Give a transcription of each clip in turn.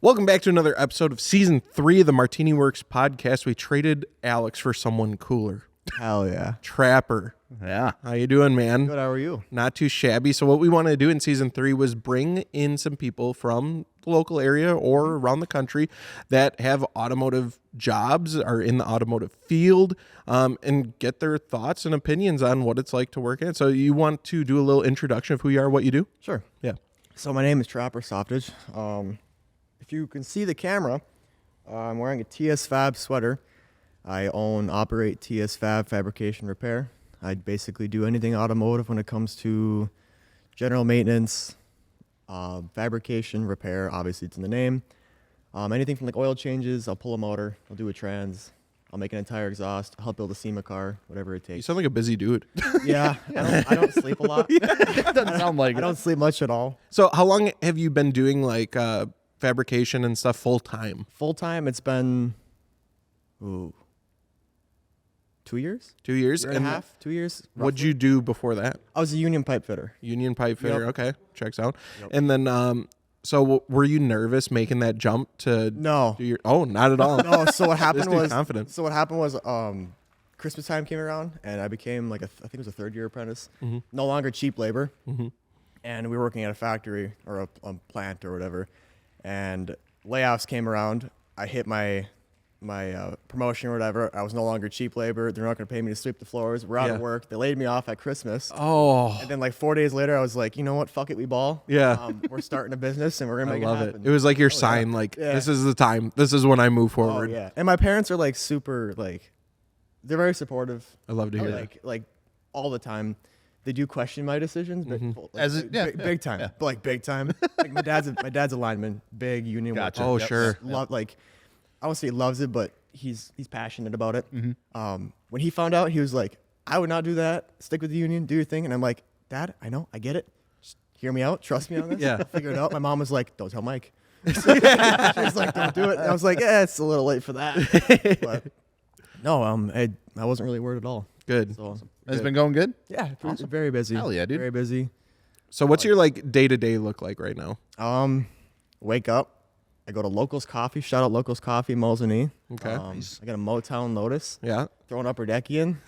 Welcome back to another episode of Season 3 of the MartiniWorks Podcast. We traded Alex for someone cooler. Hell yeah. Trapper. Yeah. How you doing, man? Good, how are you? Not too shabby. So what we wanted to do in Season 3 was bring in some people from the local area or around the country that have automotive jobs, are in the automotive field, and get their thoughts and opinions on what it's like to work in it. So you want to do a little introduction of who you are, what you do? Sure. Yeah. So my name is Trapper Softage. If you can see the camera, I'm wearing a TS Fab sweater. I operate TS Fab Fabrication Repair. I basically do anything automotive when it comes to general maintenance, fabrication, repair. Obviously, it's in the name. Anything from like oil changes, I'll pull a motor, I'll do a trans, I'll make an entire exhaust, I'll help build a SEMA car, whatever it takes. You sound like a busy dude. Yeah, I don't sleep a lot. It doesn't sound like I don't sleep much at all. So how long have you been doing like fabrication and stuff full time? Full time, it's been 2 years. 2 years? Year and a half, 2 years. What'd you do before that? I was a union pipe fitter. Union pipe fitter. Yep. Okay, checks out. Yep. And then, so were you nervous making that jump to No. do your? Oh, not at all. No, so what happened This dude's was confident. Christmas time came around and I became like I think it was a third year apprentice. Mm-hmm. No longer cheap labor. Mm-hmm. And we were working at a factory or a plant or whatever. And layoffs came around. I hit my promotion or whatever. I was no longer cheap labor. They're not going to pay me to sweep the floors. We're out of work. They laid me off at Christmas. Oh, And then like 4 days later, I was like, you know what? Fuck it, we ball. Yeah. We're starting a business and we're going to I make love it it. happen. It was like your sign. Like Yeah. this is the time. This is when I move Oh, forward. yeah. And my parents are like super like, they're very supportive. I love to hear that. Like all the time. They do question my decisions, but big time. Yeah. But like big time. Like my dad's a lineman, big union Gotcha. worker. Oh, Yep. sure. Like I won't say he loves it, but he's passionate about it. Mm-hmm. When he found out, he was like, I would not do that. Stick with the union, do your thing. And I'm like, Dad, I know, I get it. Just hear me out, trust me on this. Yeah. I'll figure it out. My mom was like, don't tell Mike. She's like, don't do it. And I was like, yeah, it's a little late for that. But no, I wasn't really worried at all. Good. So It's been going good? yeah, very busy. Hell yeah, dude. Very busy. So what's your like day to day look like right now? Wake up. I go to Locals Coffee. Shout out Locals Coffee, Molsony. Okay. I got a Motown Lotus. Yeah. Throw an upper deck in.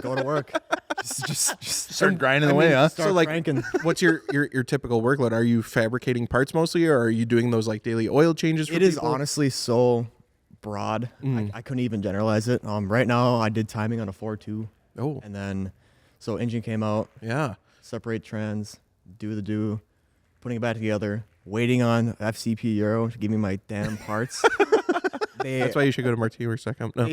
Go to work. Just Start grinding away, huh? start So, like, cranking. What's your typical workload? Are you fabricating parts mostly, or are you doing those like daily oil changes? For It is people? honestly so broad. I couldn't even generalize it. Right now, I did timing on a 4.2. Oh, And then, so engine came out. yeah. Separate trans. Do. Putting it back together. Waiting on FCP Euro to give me my damn parts. That's why you should go to MartiniWorks.com. No.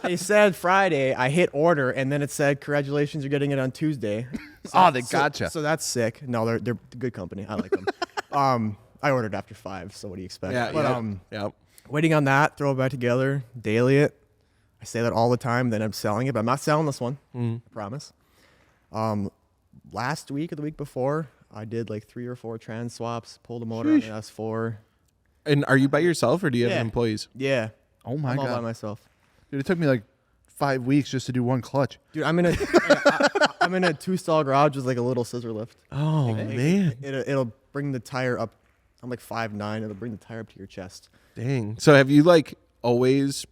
They said Friday. I hit order, and then it said congratulations, you're getting it on Tuesday. They gotcha. So that's sick. No, they're a good company. I like them. I ordered after 5. So what do you expect? Yeah. But yeah. waiting on that, throw it back together, daily it. I say that all the time. Then I'm selling it, but I'm not selling this one. I promise. Last week or the week before, I did like 3 or 4 trans swaps. Pulled a motor on an S4. And are you by yourself, or do you have employees? Yeah. Oh my I'm all by God. myself. Dude, it took me like 5 weeks just to do one clutch. Dude, I'm in a I'm in a 2-stall garage with like a little scissor lift. Oh man, It'll bring the tire up. I'm like 5'9". It'll bring the tire up to your chest. dang. So have you like always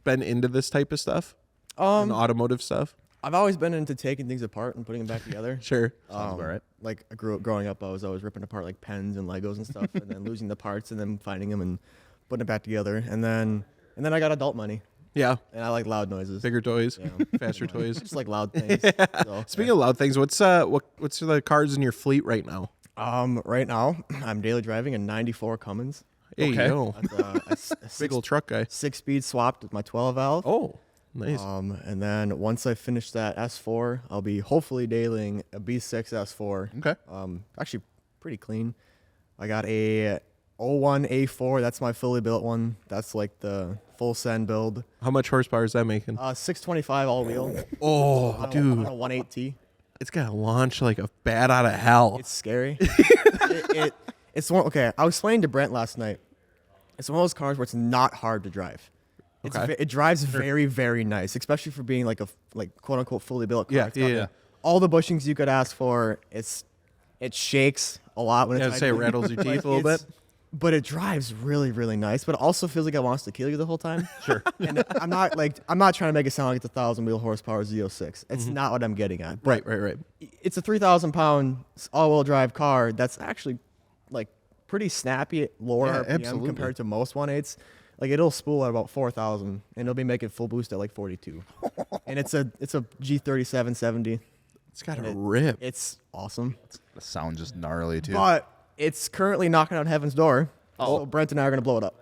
been into this type of stuff? And automotive stuff? I've always been into taking things apart and putting them back together. Sure. Sounds about right. Like I grew up growing up, I was always ripping apart like pens and Legos and stuff, and then losing the parts and then finding them and putting it back together. And then I got adult money, Yeah. and I like loud noises. Bigger toys, Yeah. faster toys. Just like loud things. So, Speaking of loud things, what's the cars in your fleet right now? right now I'm daily driving a '94 Cummins. Hey, Okay. yo. That's a Big old truck guy. 6-speed swapped with my 12 valve. Oh, nice. And then once I finish that S4, I'll be hopefully dailying a B6 S4. Okay. Actually pretty clean. I got a 01 A4. That's my fully built one. That's like the full send build. How much horsepower is that making? 625 all wheel. Oh, dude. On a 1.8T. It's got to launch like a bat out of hell. It's scary. It's one. Okay, I was explaining to Brent last night. It's one of those cars where it's not hard to drive. Okay. It drives very, very nice, especially for being like a quote unquote fully built car. Yeah, It's got yeah. all the bushings you could ask for. It shakes a lot when Yeah, it's say it idling. rattles your Like, teeth a little bit. but it drives really, really nice. But it also feels like it wants to kill you the whole time. Sure. And I'm not trying to make it sound like it's a 1,000 wheel horsepower Z06. It's not what I'm getting at. Right. It's a 3,000 pound all-wheel drive car that's actually like pretty snappy at lower RPM absolutely. compared to most 1.8s. Like it'll spool at about 4,000, and it'll be making full boost at like 42. And it's a G3770. It's got a rip. It's awesome. The sound just gnarly too. But it's currently knocking on heaven's door. So Brent and I are gonna blow it up.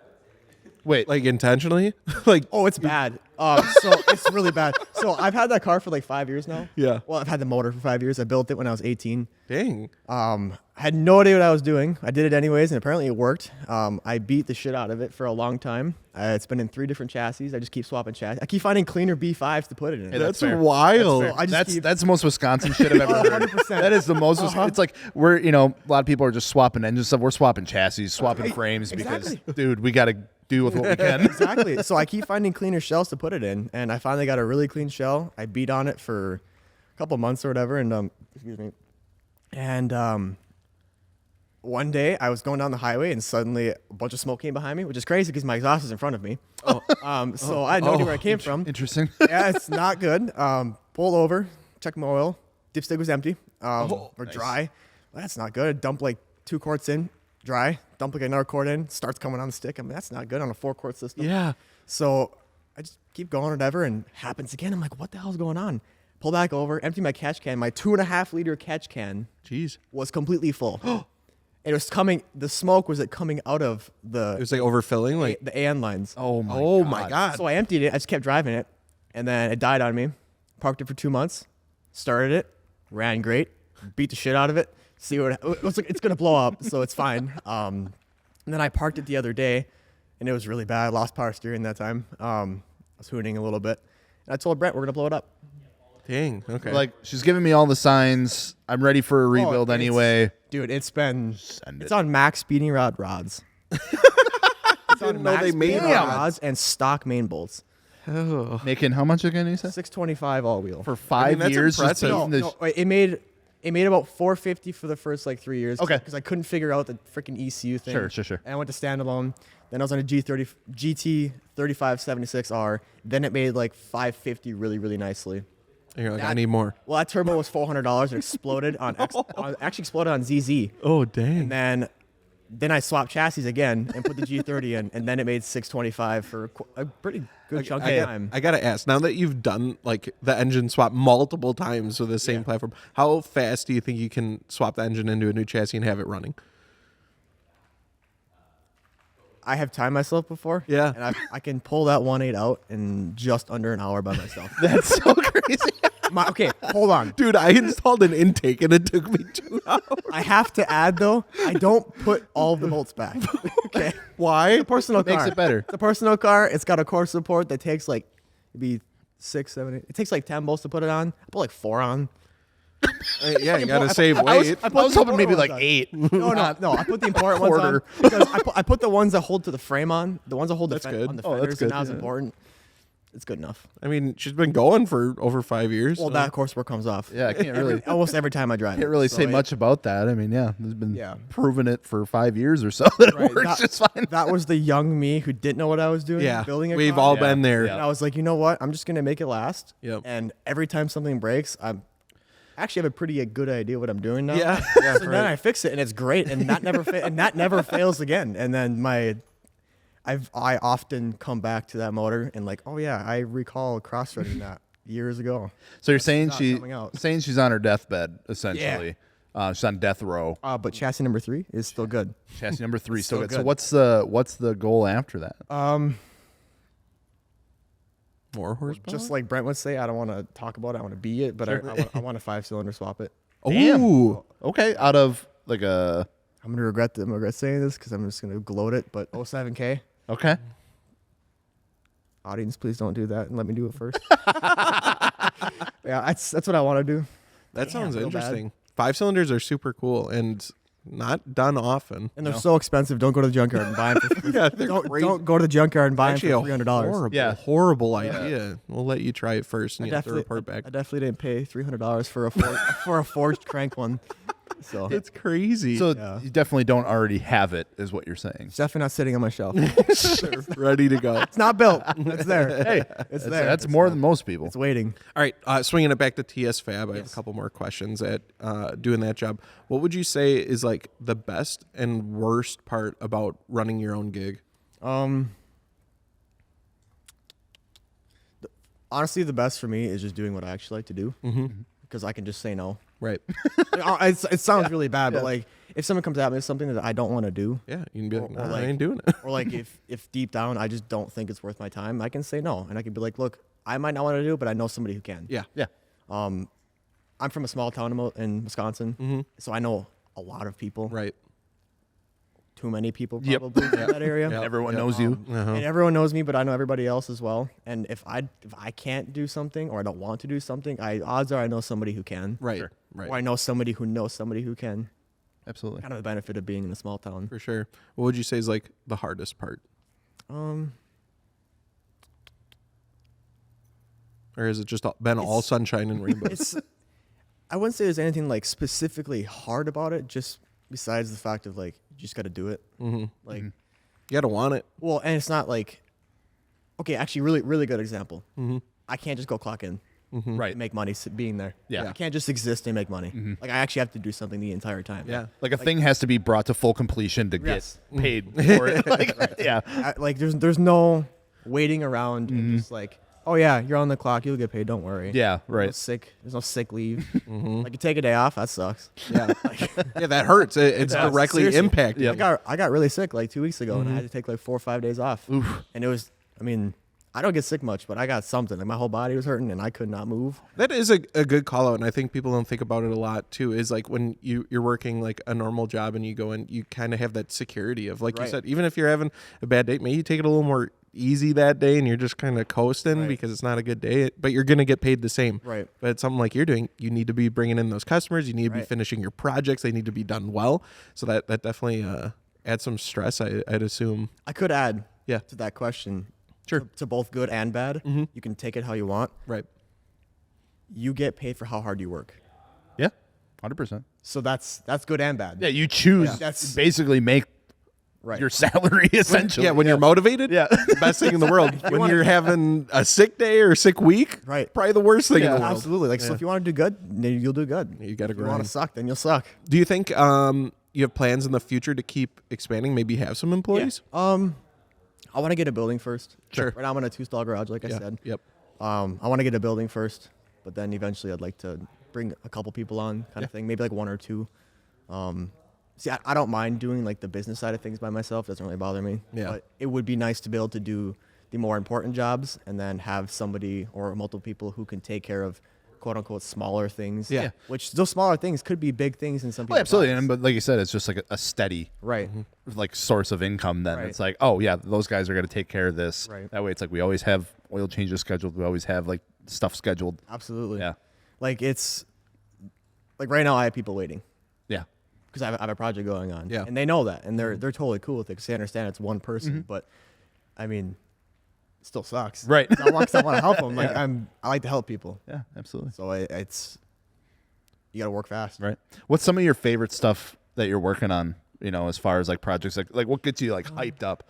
Wait, Like intentionally? Like, Oh, it's bad. So it's really bad. So I've had that car for like 5 years now. Yeah. Well, I've had the motor for 5 years. I built it when I was 18. dang. I had no idea what I was doing. I did it anyways, and apparently it worked. I beat the shit out of it for a long time. It's been in 3 different chassis. I just keep swapping chassis. I keep finding cleaner B5s to put it in. Hey, That's fair. wild. That's fair. I just That's the most Wisconsin shit I've ever heard. 100%. That is the most. It's like we're a lot of people are just swapping engines stuff. We're swapping chassis, swapping frames exactly. because, dude, we got to do with what we can. Exactly. So I keep finding cleaner shells to put it in, and I finally got a really clean shell. I beat on it for a couple months or whatever, and excuse me. And one day I was going down the highway, and suddenly a bunch of smoke came behind me, which is crazy because my exhaust is in front of me. So I had no idea where it came from. Interesting. Yeah, it's not good. Pulled over, checked my oil. Dipstick was empty or nice. dry. Well, that's not good. Dump like 2 quarts in, dry. Dump like another quart in, starts coming on the stick. I mean, that's not good on a 4-quart system. Yeah. So I just keep going, whatever, and happens again. I'm like, what the hell's going on? Pull back over, empty my catch can. My 2.5 liter catch can Jeez. was completely full. It was coming. The smoke was coming out of It the was like overfilling. Like, the AN lines. Oh my God. So I emptied it. I just kept driving it, and then it died on me. Parked it for 2 months. Started it. Ran great. Beat the shit out of it. See what it's gonna blow up, so it's fine. And then I parked it the other day, and it was really bad. I lost power steering that time. I was hooning a little bit, and I told Brent we're gonna blow it up. Dang. Okay. Like she's giving me all the signs. I'm ready for a rebuild it's- anyway. Dude, it's it. on max speeding rod rods. It's on didn't know max they made speeding rods. rods and stock main bolts. oh. Making how much again? You said 625 all wheel. for 5 that's years. Just impressive. beating the No, it made about 450 for the first like 3 years. Okay. Because I couldn't figure out the freaking ECU thing. Sure. And I went to standalone. Then I was on a GT 3576R. Then it made like 550 really, really nicely. And you're like, I That- need more. Well, that turbo was $400 and exploded on actually exploded on ZZ. Oh, dang. And then I swapped chassis again and put the G30 in, and then it made 625 for a pretty good chunk of time. I gotta ask, now that you've done like the engine swap multiple times with the same platform, how fast do you think you can swap the engine into a new chassis and have it running? I have timed myself before. Yeah. And I can pull that 1.8 out in just under an hour by myself. That's so crazy. Okay, hold on. Dude, I installed an intake and it took me 2 hours. I have to add, though, I don't put all of the bolts back. Okay. Why? It's a personal car. Makes it better. It's a personal car. It's got a core support that takes like maybe 6, 7, 8. It takes like 10 bolts to put it on. I put like 4 on. Yeah, you gotta save I was- weight. I I put was the hoping maybe important like ones on. 8. No. I put the important ones on. Quarter. Because I put the ones that hold to the frame on. The ones that hold That's the good. on the Oh, that's fenders, good, and that was yeah. important. It's good enough. I mean, she's been going for over 5 years. Well, so- that coursework comes off. Yeah, I can't really Almost every time I drive. can't it. really So say it- much about that. I mean, yeah, there's been Yeah. proven it for 5 years or so that Right, it works that- just fine. That was the young me who didn't know what I was doing. Yeah, building a we've car. all Yeah. been there. Yeah. And I was like, you know what? I'm just gonna make it last. Yep. And every time something breaks, I'm actually have a pretty good idea what I'm doing now. Yeah. So then I fix it, and it's great, and that never fails again. And then I often come back to that motor and like, oh yeah, I recall cross-threading that years ago. So you're saying not coming out. she's on her deathbed essentially. She's on death row. But chassis number 3 is still good. Chassis number 3 still still good. So good. what's the goal after that? More horsepower? Just like Brent would say, I don't want to talk about it. I want to be it, but I want a 5-cylinder swap it. Damn. Ooh. Okay, out of like a I'm gonna regret saying this because I'm just gonna gloat it. But 07K. okay. Audience, please don't do that and let me do it first. Yeah, that's what I want to do. That sounds real bad. interesting. 5 cylinders are super cool and not done often. And they're so expensive. Don't go to the junkyard and buy them. Yeah, they're crazy. Don't go to the junkyard and buy them Actually, for $300. horrible, Yeah. horrible idea. We'll let you try it first and I you have to report back. I definitely didn't pay $300 for a forged crank one. So It's crazy. So Yeah. you definitely don't already have it, is what you're saying. it's definitely not sitting on my shelf. Ready to go. It's not built. It's there. Hey, It's there. that's It's more not- than most people. It's waiting. All right, swinging it back to TS Fab, I have a couple more questions at doing that job. What would you say is like the best and worst part about running your own gig? Honestly, the best for me is just doing what I actually like to do because I can just say no. Right. It sounds really bad, but like if someone comes at me with something that I don't want to do, Yeah, you can be like, Or nah, like- I ain't doing it. or like if deep down I just don't think it's worth my time, I can say no, and I can be like, look, I might not want to do it, but I know somebody who can. Yeah. Yeah. I'm from a small town in Wisconsin, so I know a lot of people. Right. Too many people Yep. probably in that area. Yep. Everyone knows you. And everyone knows me, but I know everybody else as well. And if I can't do something or I don't want to do something, odds are I know somebody who can. Right. Sure. Right. Or I know somebody who knows somebody who can. Absolutely. Kind of the benefit of being in a small town. For sure. What would you say is like the hardest part? Or has it just been all sunshine and rainbows? I wouldn't say there's anything like specifically hard about it, just besides the fact of like you just got to do it. Like, You gotta want it. well, and it's not like, okay, actually, really, really good example. I can't just go clock in. Right. And make money being there. Yeah. I can't just exist and make money. Like I actually have to do something the entire time. Yeah. Like a thing has to be brought to full completion to Yes. get paid for it. Like, yeah. Like there's no waiting around and just like, oh yeah, you're on the clock, you'll get paid. Don't worry. Yeah. No Right. sick. There's no sick leave. Like you take a day off, that sucks. Yeah. Yeah, that hurts. It's Yeah, directly seriously. impacted. Yep. I got really sick like 2 weeks ago, and I had to take like 4 or 5 days off. And it was, I mean, I don't get sick much, but I got something. Like my whole body was hurting, and I could not move. That is a good call out, and I think people don't think about it a lot too. Is like when you're working like a normal job and you go in, you kind of have that security of like you Right. said, even if you're having a bad day, maybe you take it a little more easy that day and you're just kind of coasting Right. because it's not a good day, but you're gonna get paid the same. Right. But it's something like you're doing, you need to be bringing in those customers. You need to be Right. finishing your projects. They need to be done well. So that definitely adds some stress. I'd assume. I could add Yeah. to that question. Sure. To both good and bad. You can take it how you want. Right. You get paid for how hard you work. Yeah. 100%. So that's good and bad. Yeah. You choose That's- to basically make Right. your salary essentially. Yeah, when you're motivated, Yeah. the best thing in the world. When you're having a sick day or a sick week, Right. probably the worst thing in the world. Absolutely. Like so, if you want to do good, then you'll do good. You gotta If you want grind. to suck, then you'll suck. Do you think you have plans in the future to keep expanding? Maybe have some employees? I want to get a building first. Sure. Right now I'm in a 2-stall garage, like I Yeah. said. Yep. I want to get a building first, but then eventually I'd like to bring a couple people on, kind of thing. Maybe like 1 or 2. See, I don't mind doing like the business side of things by myself. Doesn't really bother me. Yeah. But it would be nice to be able to do the more important jobs and then have somebody or multiple people who can take care of quote unquote smaller things. Yeah. Which those smaller things could be big things in some people. Well, absolutely. And, but like you said, it's just like a steady Right. like source of income. Then Right. it's like, oh yeah, those guys are going to take care of this. Right. That way, it's like we always have oil changes scheduled. We always have like stuff scheduled. Absolutely. Yeah. Like it's like right now I have people waiting Yeah. because I have a project going on. Yeah. And they know that, and they're totally cool with it because they understand it's one person. But I mean, it still sucks. Right. I want to help them. Like I like to help people. Yeah. Absolutely. So it's you got to work fast. Right. What's some of your favorite stuff that you're working on? You know, as far as like projects, like what gets you like hyped up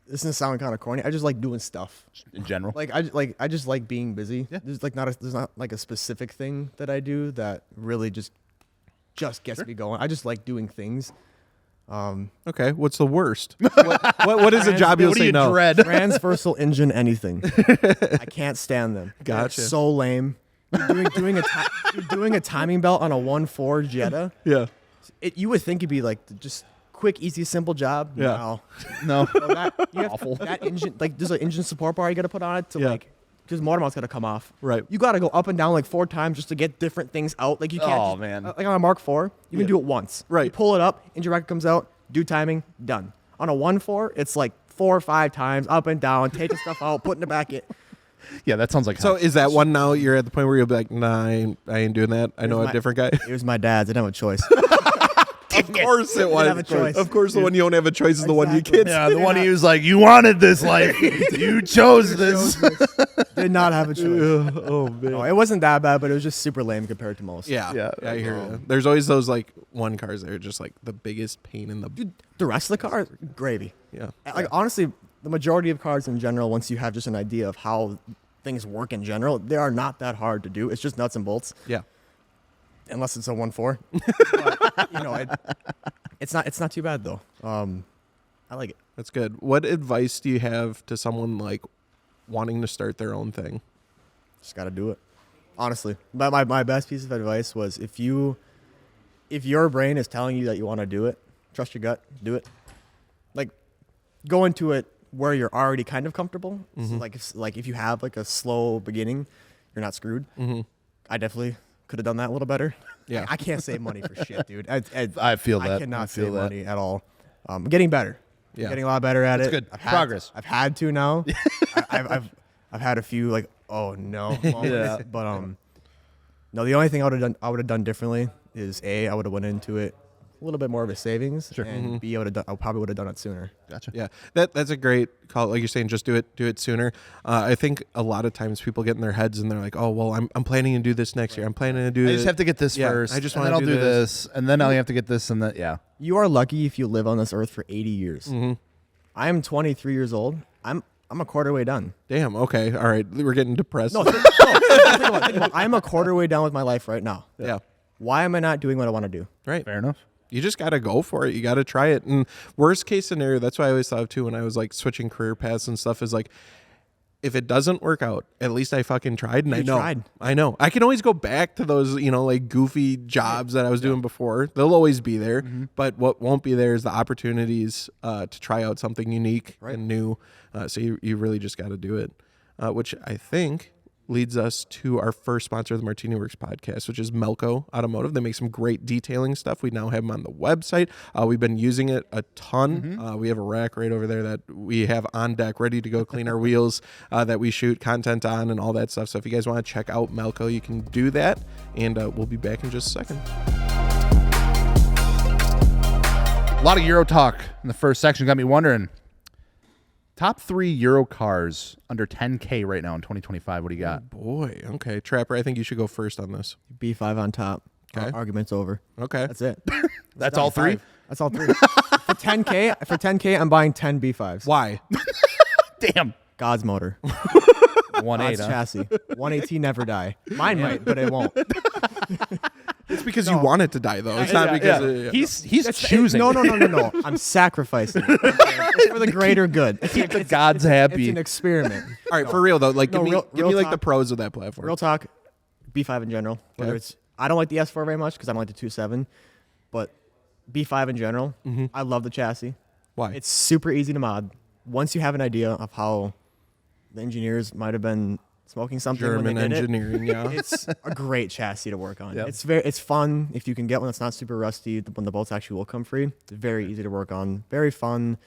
This is sound kind of corny. I just like doing stuff. in general? Like I just like being busy. Yeah. There's not like a specific thing that I do that really just gets me going. I just like doing things. Okay. What's the worst? what is a job you'll what do say you no? dread? Transversal engine anything. I can't stand them. Gotcha. They're so lame. Doing a timing belt on a 1.4 Jetta. Yeah. You would think it'd be like just quick, easy, simple job. Yeah. No. No. You have Awful. that engine, like there's an engine support bar you got to put on it to Yeah. like. Because motor mount's got to come off. Right. You got to go up and down like 4 times just to get different things out. Like you can't. Oh, just- man. Like on a Mark IV, you can do it once. Right. You pull it up, engine bracket comes out, do timing, done. On a 1.4, it's like 4 or 5 times up and down, taking stuff out, putting it back in. Yeah, that sounds like So hell. is that one now you're at the point where you'll be like, nah, I ain't doing that. I know a my- different guy. It was my dad's. I didn't have a choice. Of course it was. have a choice. Of course the one you don't have a choice is the one you Exactly. kids. Yeah, the one he was like, you wanted this life. You chose this. Did not have a choice. Oh man. No, it wasn't that bad, but it was just super lame compared to most. Yeah, I hear you. There's always those like one cars that are just like the biggest pain in the. Dude, the rest of the cars, gravy. Yeah. Like honestly, the majority of cars in general, once you have just an idea of how things work in general, they are not that hard to do. It's just nuts and bolts. Yeah. Unless it's a 1.4. But, you know, it's not too bad though. I like it. That's good. What advice do you have to someone like wanting to start their own thing? Just got to do it. Honestly, my best piece of advice was if your brain is telling you that you want to do it, trust your gut, do it. Like, go into it where you're already kind of comfortable. So like if you have like a slow beginning, you're not screwed. Mm-hmm. I definitely could have done that a little better. Yeah. I can't save money for shit, dude. I feel that. I cannot save money at all. I'm getting better. Yeah. I'm getting a lot better at it. Good. Progress. I've had to now. I've had a few like, oh no moments. Yeah. But no, the only thing I would have done differently is I would have went into it a little bit more of a savings, and B, I probably would have done it sooner. Gotcha. Yeah, that's a great call. Like you're saying, just do it sooner. I think a lot of times people get in their heads and they're like, oh well, I'm planning to do this next year. I'm planning to do. I just have to get this first. I just and want then to I'll do this, and then I'll have to get this and that. Yeah. You are lucky if you live on this earth for 80 years. Mm-hmm. I am 23 years old. I'm a quarter way done. Damn. Okay. All right. We're getting depressed. No, think about it. I'm a quarter way done with my life right now. Yeah. Why am I not doing what I want to do? Right. Fair enough. You just got to go for it. You got to try it. And worst case scenario, that's what I always thought of too when I was like switching career paths and stuff is like, if it doesn't work out, at least I fucking tried. And I know. I can always go back to those, like goofy jobs that I was doing before. They'll always be there. Mm-hmm. But what won't be there is the opportunities to try out something unique and new. So you really just got to do it, which I think leads us to our first sponsor of the MartiniWorks podcast, which is Malco Automotive. They make some great detailing stuff. We now have them on the website. We've been using it a ton. Mm-hmm. We have a rack right over there that we have on deck ready to go clean our wheels that we shoot content on and all that stuff. So if you guys want to check out Malco, you can do that. And we'll be back in just a second. A lot of Euro talk in the first section. Got me wondering. Top 3 Euro cars under 10K right now in 2025. What do you got? Oh boy. Okay. Trapper, I think you should go first on this. B5 on top. Okay. Argument's over. Okay. That's it. That's all 3? That's all 3. For 10K, I'm buying 10 B5s. Why? Damn. God's motor. 1.8, God's chassis. 180 never die. Mine might, but it won't. It's because you want it to die, though. It's not because... He's choosing. No. I'm sacrificing it. It's for the greater good. Keep the gods happy. It's an experiment. All right, for real, though. Like, give me like talk. the pros of that platform. Real talk, B5 in general. Whether it's, I don't like the S4 very much because I don't like the 2.7, but B5 in general, I love the chassis. Why? It's super easy to mod. Once you have an idea of how the engineers might have been smoking something German when they did engineering, yeah. It's a great chassis to work on. Yep. It's fun if you can get one that's not super rusty. When the bolts actually will come free, it's very easy to work on. Very fun.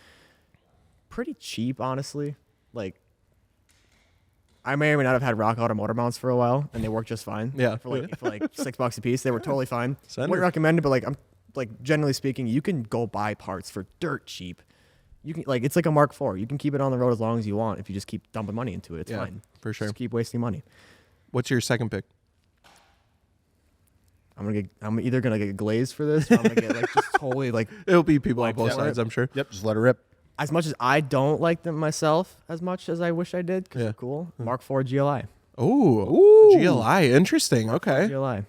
Pretty cheap, honestly. Like, I may or may not have had rock auto motor mounts for a while, and they work just fine. Yeah. For like $6 a piece, they were totally fine. Sender. Wouldn't recommend it, but like generally speaking, you can go buy parts for dirt cheap. You can it's like a Mark IV. You can keep it on the road as long as you want if you just keep dumping money into it. It's fine. For sure. Just keep wasting money. What's your second pick? I'm either gonna get glazed for this, or I'm gonna get just totally It'll be people on both sides, I'm sure. Yep, just let her rip. As much as I don't like them myself as much as I wish I did, because they're cool. Mark IV GLI. Ooh, GLI, interesting. Okay, GLI.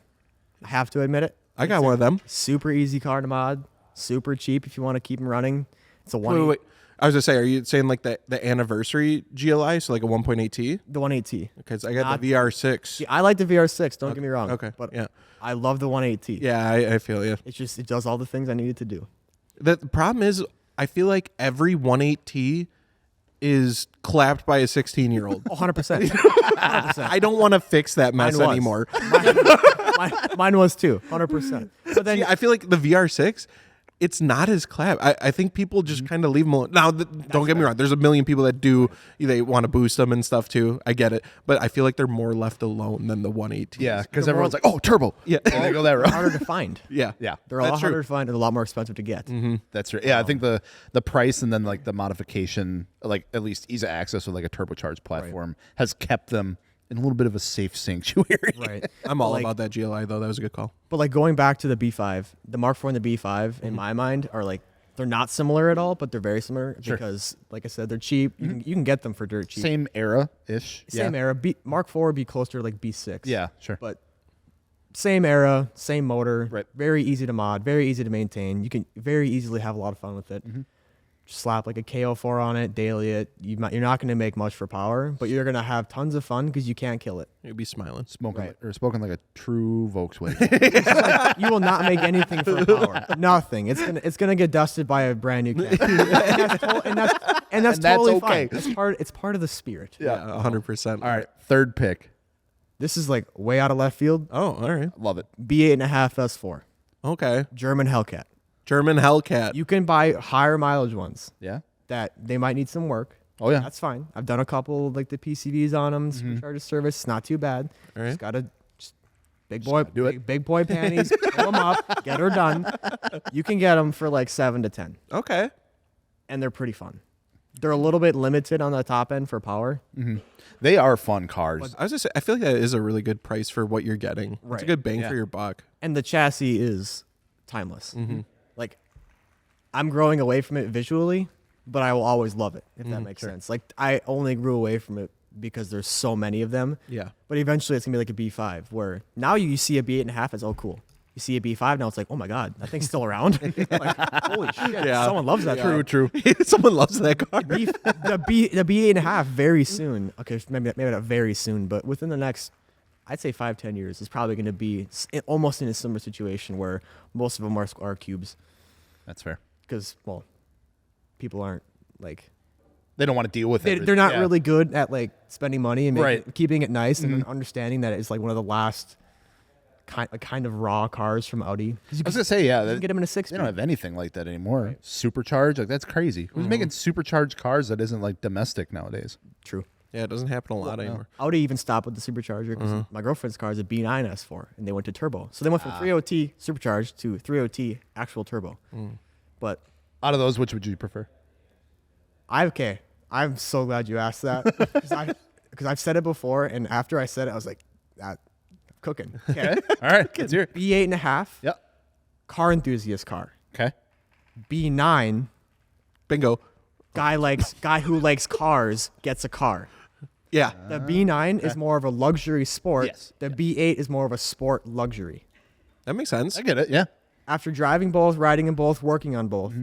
I have to admit it. I got one of them. Super easy car to mod. Super cheap if you want to keep them running. It's a one. Wait. I was gonna say, are you saying like the anniversary GLI, so like a 1.8T? The 1.8T. Because I got the VR6. See, I like the VR6. Don't get me wrong. Okay. But yeah, I love the 1.8T. yeah, I feel you. It's just it does all the things I needed to do. The problem is, I feel like every 1.8T is clapped by a 16-year-old. 100%. I don't want to fix that mess Mine was. anymore. Mine was too. 100%. But then See, I feel like the VR6, it's not as clap. I think people just kind of leave them alone. Now, don't get me wrong. There's a million people that do. They want to boost them and stuff too. I get it, but I feel like they're more left alone than the 118. Yeah, because everyone's like, "Oh, turbo." Yeah, and they go that route. harder to find. Yeah, Yeah, They're a lot harder to find and a lot more expensive to get. that's right. Yeah, I think the price and then like the modification, like at least ease of access with like a turbocharged platform, has kept them in a little bit of a safe sanctuary. Right. I'm all Like- about that GLI though. That was a good call. But like going back to the B5, the Mark IV and the B5 in my mind are like they're not similar at all, but they're very similar because, like I said, they're cheap. You can get them for dirt cheap. Same era ish. Same era. Mark IV would be closer to like B6. Yeah, sure. But same era, same motor. Right. Very easy to mod. Very easy to maintain. You can very easily have a lot of fun with it. Just slap like a KO4 on it, daily it. You're not going to make much for power, but you're going to have tons of fun because you can't kill it. You'd be smiling. Spoken like a true Volkswagen. You will not make anything for power. Nothing. It's gonna get dusted by a brand new car. and that's totally okay. fine. It's part of the spirit. Yeah, 100%. All right, third pick. This is like way out of left field. Oh, all right. Love it. B8.5 S4. Okay. German Hellcat. German Hellcat. You can buy higher mileage ones Yeah. that they might need some work. Oh yeah. That's fine. I've done a couple like the PCVs on them, supercharger service. It's not too bad. All right. Just gotta big boy, do it. big boy panties. Pull them up, get her done. You can get them for like 7 to 10, Okay. and they're pretty fun. They're a little bit limited on the top end for power. They are fun cars. I was just say, I feel like that is a really good price for what you're getting. It's a Right. good bang Yeah. for your buck. And the chassis is timeless. Like, I'm growing away from it visually, but I will always love it, if that makes sense. Like, I only grew away from it because there's so many of them. Yeah. But eventually it's going to be like a B5, where now you see a B8.5, it's, oh, cool. You see a B5, now it's like, oh my God, that thing's still around. Like, holy shit, Yeah. someone loves that. True. Someone loves that car. The B8.5 very soon. Okay, maybe not very soon, but within the next, I'd say 5-10 years, is probably going to be almost in a similar situation where most of them are cubes, That's fair. because well, people aren't like They don't want to deal with it. they're not Yeah. really good at like spending money and Right. keeping it nice and understanding that it's like one of the last kind of raw cars from Audi. 'Cause you I was gonna say, yeah, can get them in a 6. they don't have anything like that anymore. Supercharged, like that's crazy. Who's making supercharged cars that isn't like domestic nowadays? True. Yeah, it doesn't happen a lot anymore. Audi even stopped with the supercharger because my girlfriend's car is a B9 S4 and they went to turbo. So they went from 3.0T supercharged to 3.0T actual turbo. But Out of those, which would you prefer? I'm so glad you asked that because I've said it before, and after I said it, I was like, that cooking. Okay. All right, let's hear it. B8.5, Yep. car enthusiast car. Okay. B9, Bingo. guy who likes cars gets a car. Yeah. The B9 is more of a luxury sport. Yes. The B8 is more of a sport luxury. That makes sense. I get it. Yeah. After driving both, riding in both, working on both,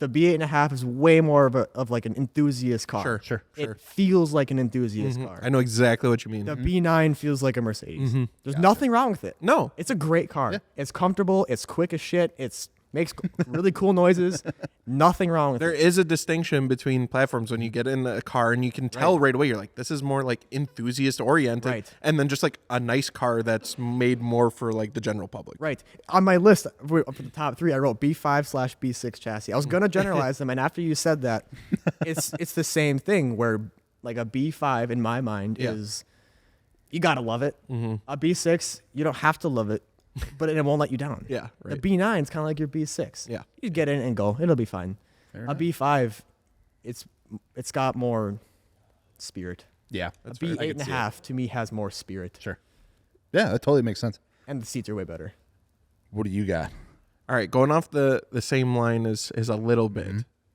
the B8.5 is way more of like an enthusiast car. Sure. It feels like an enthusiast car. I know exactly what you mean. The B9 feels like a Mercedes. There's nothing wrong with it. No. It's a great car. It's comfortable. It's quick as shit. It's makes really cool noises. Nothing wrong with There it. is a distinction between platforms when you get in a car and you can tell right away, you're like, this is more like enthusiast oriented. Right. And then just like a nice car that's made more for like the general public. Right. On my list for the top 3, I wrote B5/B6 chassis. I was gonna generalize them, and after you said that, it's the same thing where like a B5 in my mind Yeah. is you gotta love it. A B6, you don't have to love it, but it won't let you down. Yeah, right. The B9 is kind of like your B6. Yeah. You get in and go. It'll be fine. A B5, it's got more spirit. Yeah. A B8.5 to me has more spirit, Sure. Yeah, that totally makes sense. and the seats are way better. What do you got? All right. Going off the same line as a little bit.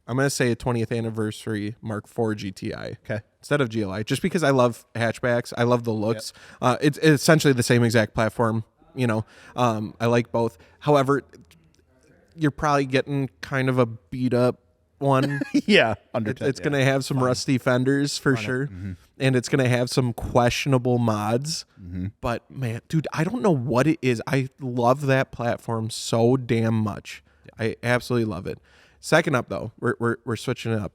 I'm going to say a 20th anniversary Mark IV GTI. Okay. Instead of GLI, just because I love hatchbacks. I love the looks. It's essentially the same exact platform. You know, I like both. However, you're probably getting kind of a beat up one. Yeah. Under It's going to have some rusty fenders for sure. And it's going to have some questionable mods. But man, dude, I don't know what it is. I love that platform so damn much. I absolutely love it. Second up though, we're switching it up.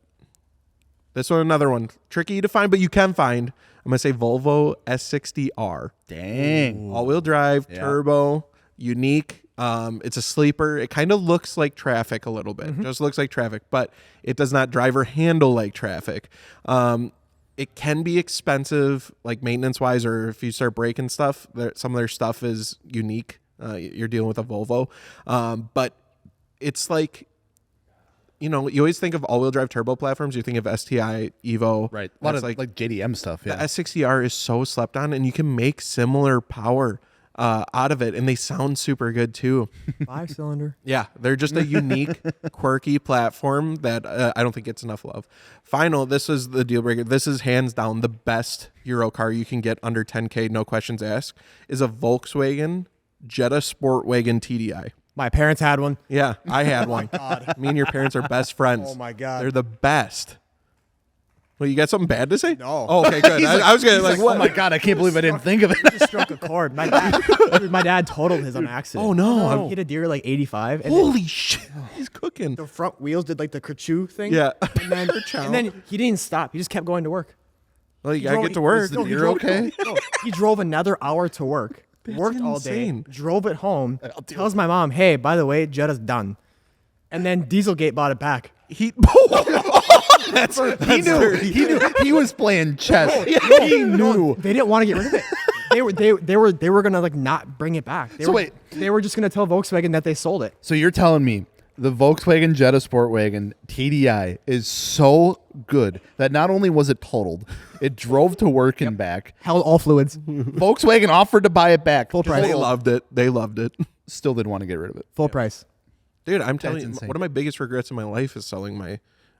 This one, another one, tricky to find, but you can find. I'm going to say Volvo S60R. Dang. All-wheel drive, turbo, unique. It's a sleeper. It kind of looks like traffic a little bit. Just looks like traffic, but it does not drive or handle like traffic. It can be expensive, like maintenance wise, or if you start breaking stuff, some of their stuff is unique. You're dealing with a Volvo, but it's like, you always think of all-wheel drive turbo platforms. You think of STI, Evo, Right. A lot of like JDM stuff. The Yeah. S60R is so slept on, and you can make similar power out of it, and they sound super good too. 5-cylinder. Yeah, they're just a unique, quirky platform that I don't think gets enough love. This is the deal breaker. This is hands down the best Euro car you can get under 10K, no questions asked, is a Volkswagen Jetta Sportwagen TDI. My parents had one. Yeah, I had one. Me and your parents are best friends. Oh my God. They're the best. Well, you got something bad to say? No. Oh, okay, good. I was gonna like, what? Oh my God, I can't believe I didn't think of it. Just struck a chord. My dad totaled his on accident. Oh, no. He hit a deer like 85. And Holy shit, he's cooking. the front wheels did like the kerchoo thing. Yeah. And then he didn't stop. He just kept going to work. Well, you gotta get to work. No, he You're drove- okay? no, he drove another hour to work. Worked all day. insane. Drove it home. Tells my mom, "Hey, by the way, Jetta's done." And then Dieselgate bought it back. He He knew. He was playing chess. He knew. They didn't want to get rid of it. They were gonna like not bring it back. They were just gonna tell Volkswagen that they sold it. So you're telling me the Volkswagen Jetta Sportwagen TDI is so good that not only was it totaled, it drove to work and back. Held all fluids. Volkswagen offered to buy it back. Full price. They loved it. They loved it. Still didn't want to get rid of it. Full price. Dude, I'm telling you, insane. one of my biggest regrets in my life is selling my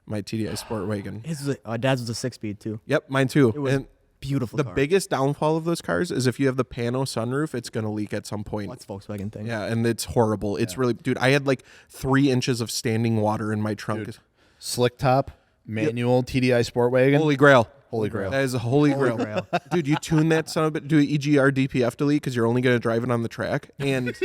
TDI Sportwagen. His was dad's was a 6-speed too. Yep, mine too. It was And beautiful. the car. biggest downfall of those cars is if you have the pano sunroof, it's going to leak at some point. What's Volkswagen thing? Yeah, and it's horrible. It's really, dude, I had like 3 inches of standing water in my trunk. Slick top, manual TDI Sportwagen. Holy grail. Holy grail. That is a holy grail. Dude, you tune that son of a, do an EGR DPF delete because you're only going to drive it on the track, and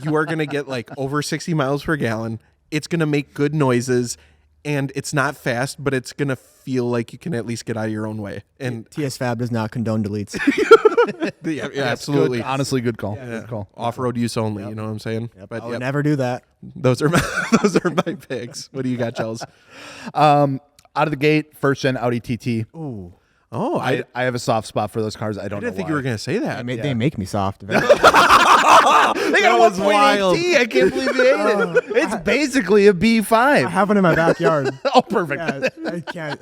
you are going to get like over 60 miles per gallon. It's going to make good noises, and it's not fast, but it's going to feel like you can at least get out of your own way. And TS Fab does not condone deletes. yeah, absolutely. Good, honestly, good call. Good call. Off-road use only, you know what I'm saying? But I would never do that. those are my picks. What do you got, Chels? Out of the gate, first gen Audi TT. Ooh. Oh, I have a soft spot for those cars. I don't didn't know think why. you were going to say that. They make me soft. They got That was a 1.8 wild. T. I can't believe you ate it. It's basically a I B5. have one in my backyard. Oh, perfect. Yeah, I can't.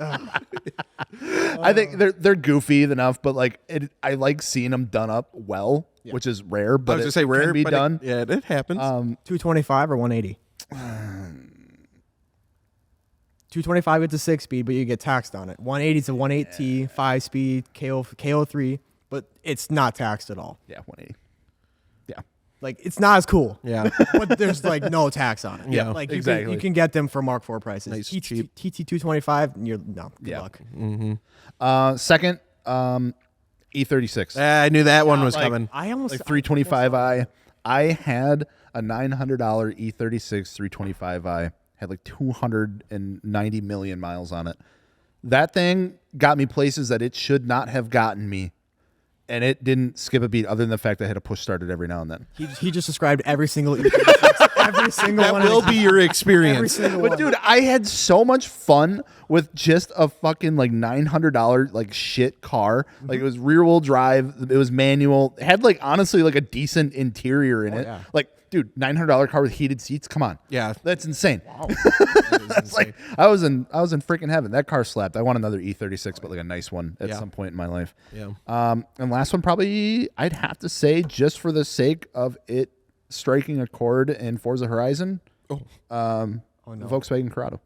I think they're goofy enough, but like I like seeing them done up well, which is rare. But I was going to say rare, can be but done. it happens. 225 or 180? 225 it's a 6-speed, but you get taxed on it. 180 is a 1.8T, 5-speed, KO3, but it's not taxed at all. Yeah, 180. Yeah. Like, it's not as cool. Yeah. But there's like no tax on it. Yeah, like exactly. You can get them for Mark IV prices. Nice, TT cheap. TT225, good luck. Second, E36. I knew that one was coming. I almost Like 325i. I had a $900 E36 325i. Had like 290 million miles on it. That thing got me places that it should not have gotten me. And it didn't skip a beat other than the fact I had to push start it every now and then. He just described every single E36, every single That one. will of be your every experience. single But one. dude, I had so much fun with just a fucking like $900 like shit car. Like it was rear wheel drive. It was manual. It had like honestly like a decent interior in it. yeah. Like dude, $900 car with heated seats. Come on. Yeah. That's insane. That is insane. Like I was in freaking heaven. That car slapped. I want another E36, but like a nice one at Yeah. some point in my life. Yeah. And last one probably I'd have to say just for the sake of it striking a chord in Forza Horizon. Volkswagen Corrado.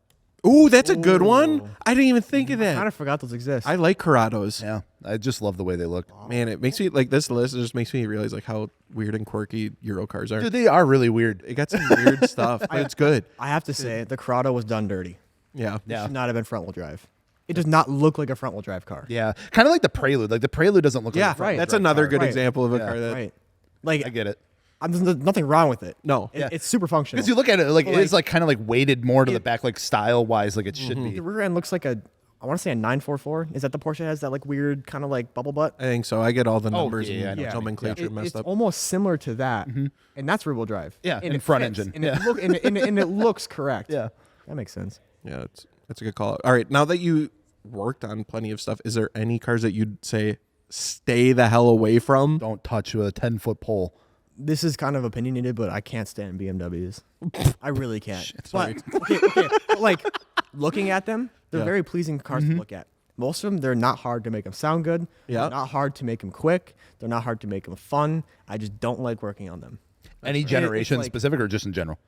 Ooh, that's a good one. I didn't even think of I kind that. of forgot those exist. I like Corrados. Yeah, I just love the way they look. Man, it makes me like this list just makes me realize like how weird and quirky Euro cars are. Dude, they are really weird. It got some weird stuff, but it's good. I have to say, the Corrado was done dirty. Yeah. It Yeah. should not have been front wheel drive. It does not look like a front wheel drive car. Yeah, kind of like the Prelude. Like the Prelude doesn't look Yeah, like a front-wheel that's drive another car. good Right. example of a Yeah. car that Right. Like, I get it. there's nothing wrong with it. No. It's super functional. Because you look at it, like Well, it's like- like kind of like weighted more to the back, like style wise, like it should The be. rear end looks like a I want to say a 944. Is that the Porsche that has that like weird kind of like bubble butt? I think so. I get all the numbers yeah, I and know. nomenclature messed It's up. almost similar to that, and that's rear wheel drive. Yeah, and in front engine. and, and it looks correct. Yeah. That makes sense. Yeah, that's a good call. All right, now that you worked on plenty of stuff, is there any cars that you'd say stay the hell away from? Don't touch with a 10-foot pole. This is kind of opinionated, but I can't stand BMWs. I really can't. sorry. But, okay. But like looking at them, they're very pleasing cars to look at. Most of them, they're not hard to make them sound good. Yeah. They're not hard to make them quick. They're not hard to make them fun. I just don't like working on them. Any It's generation like- specific or just in general?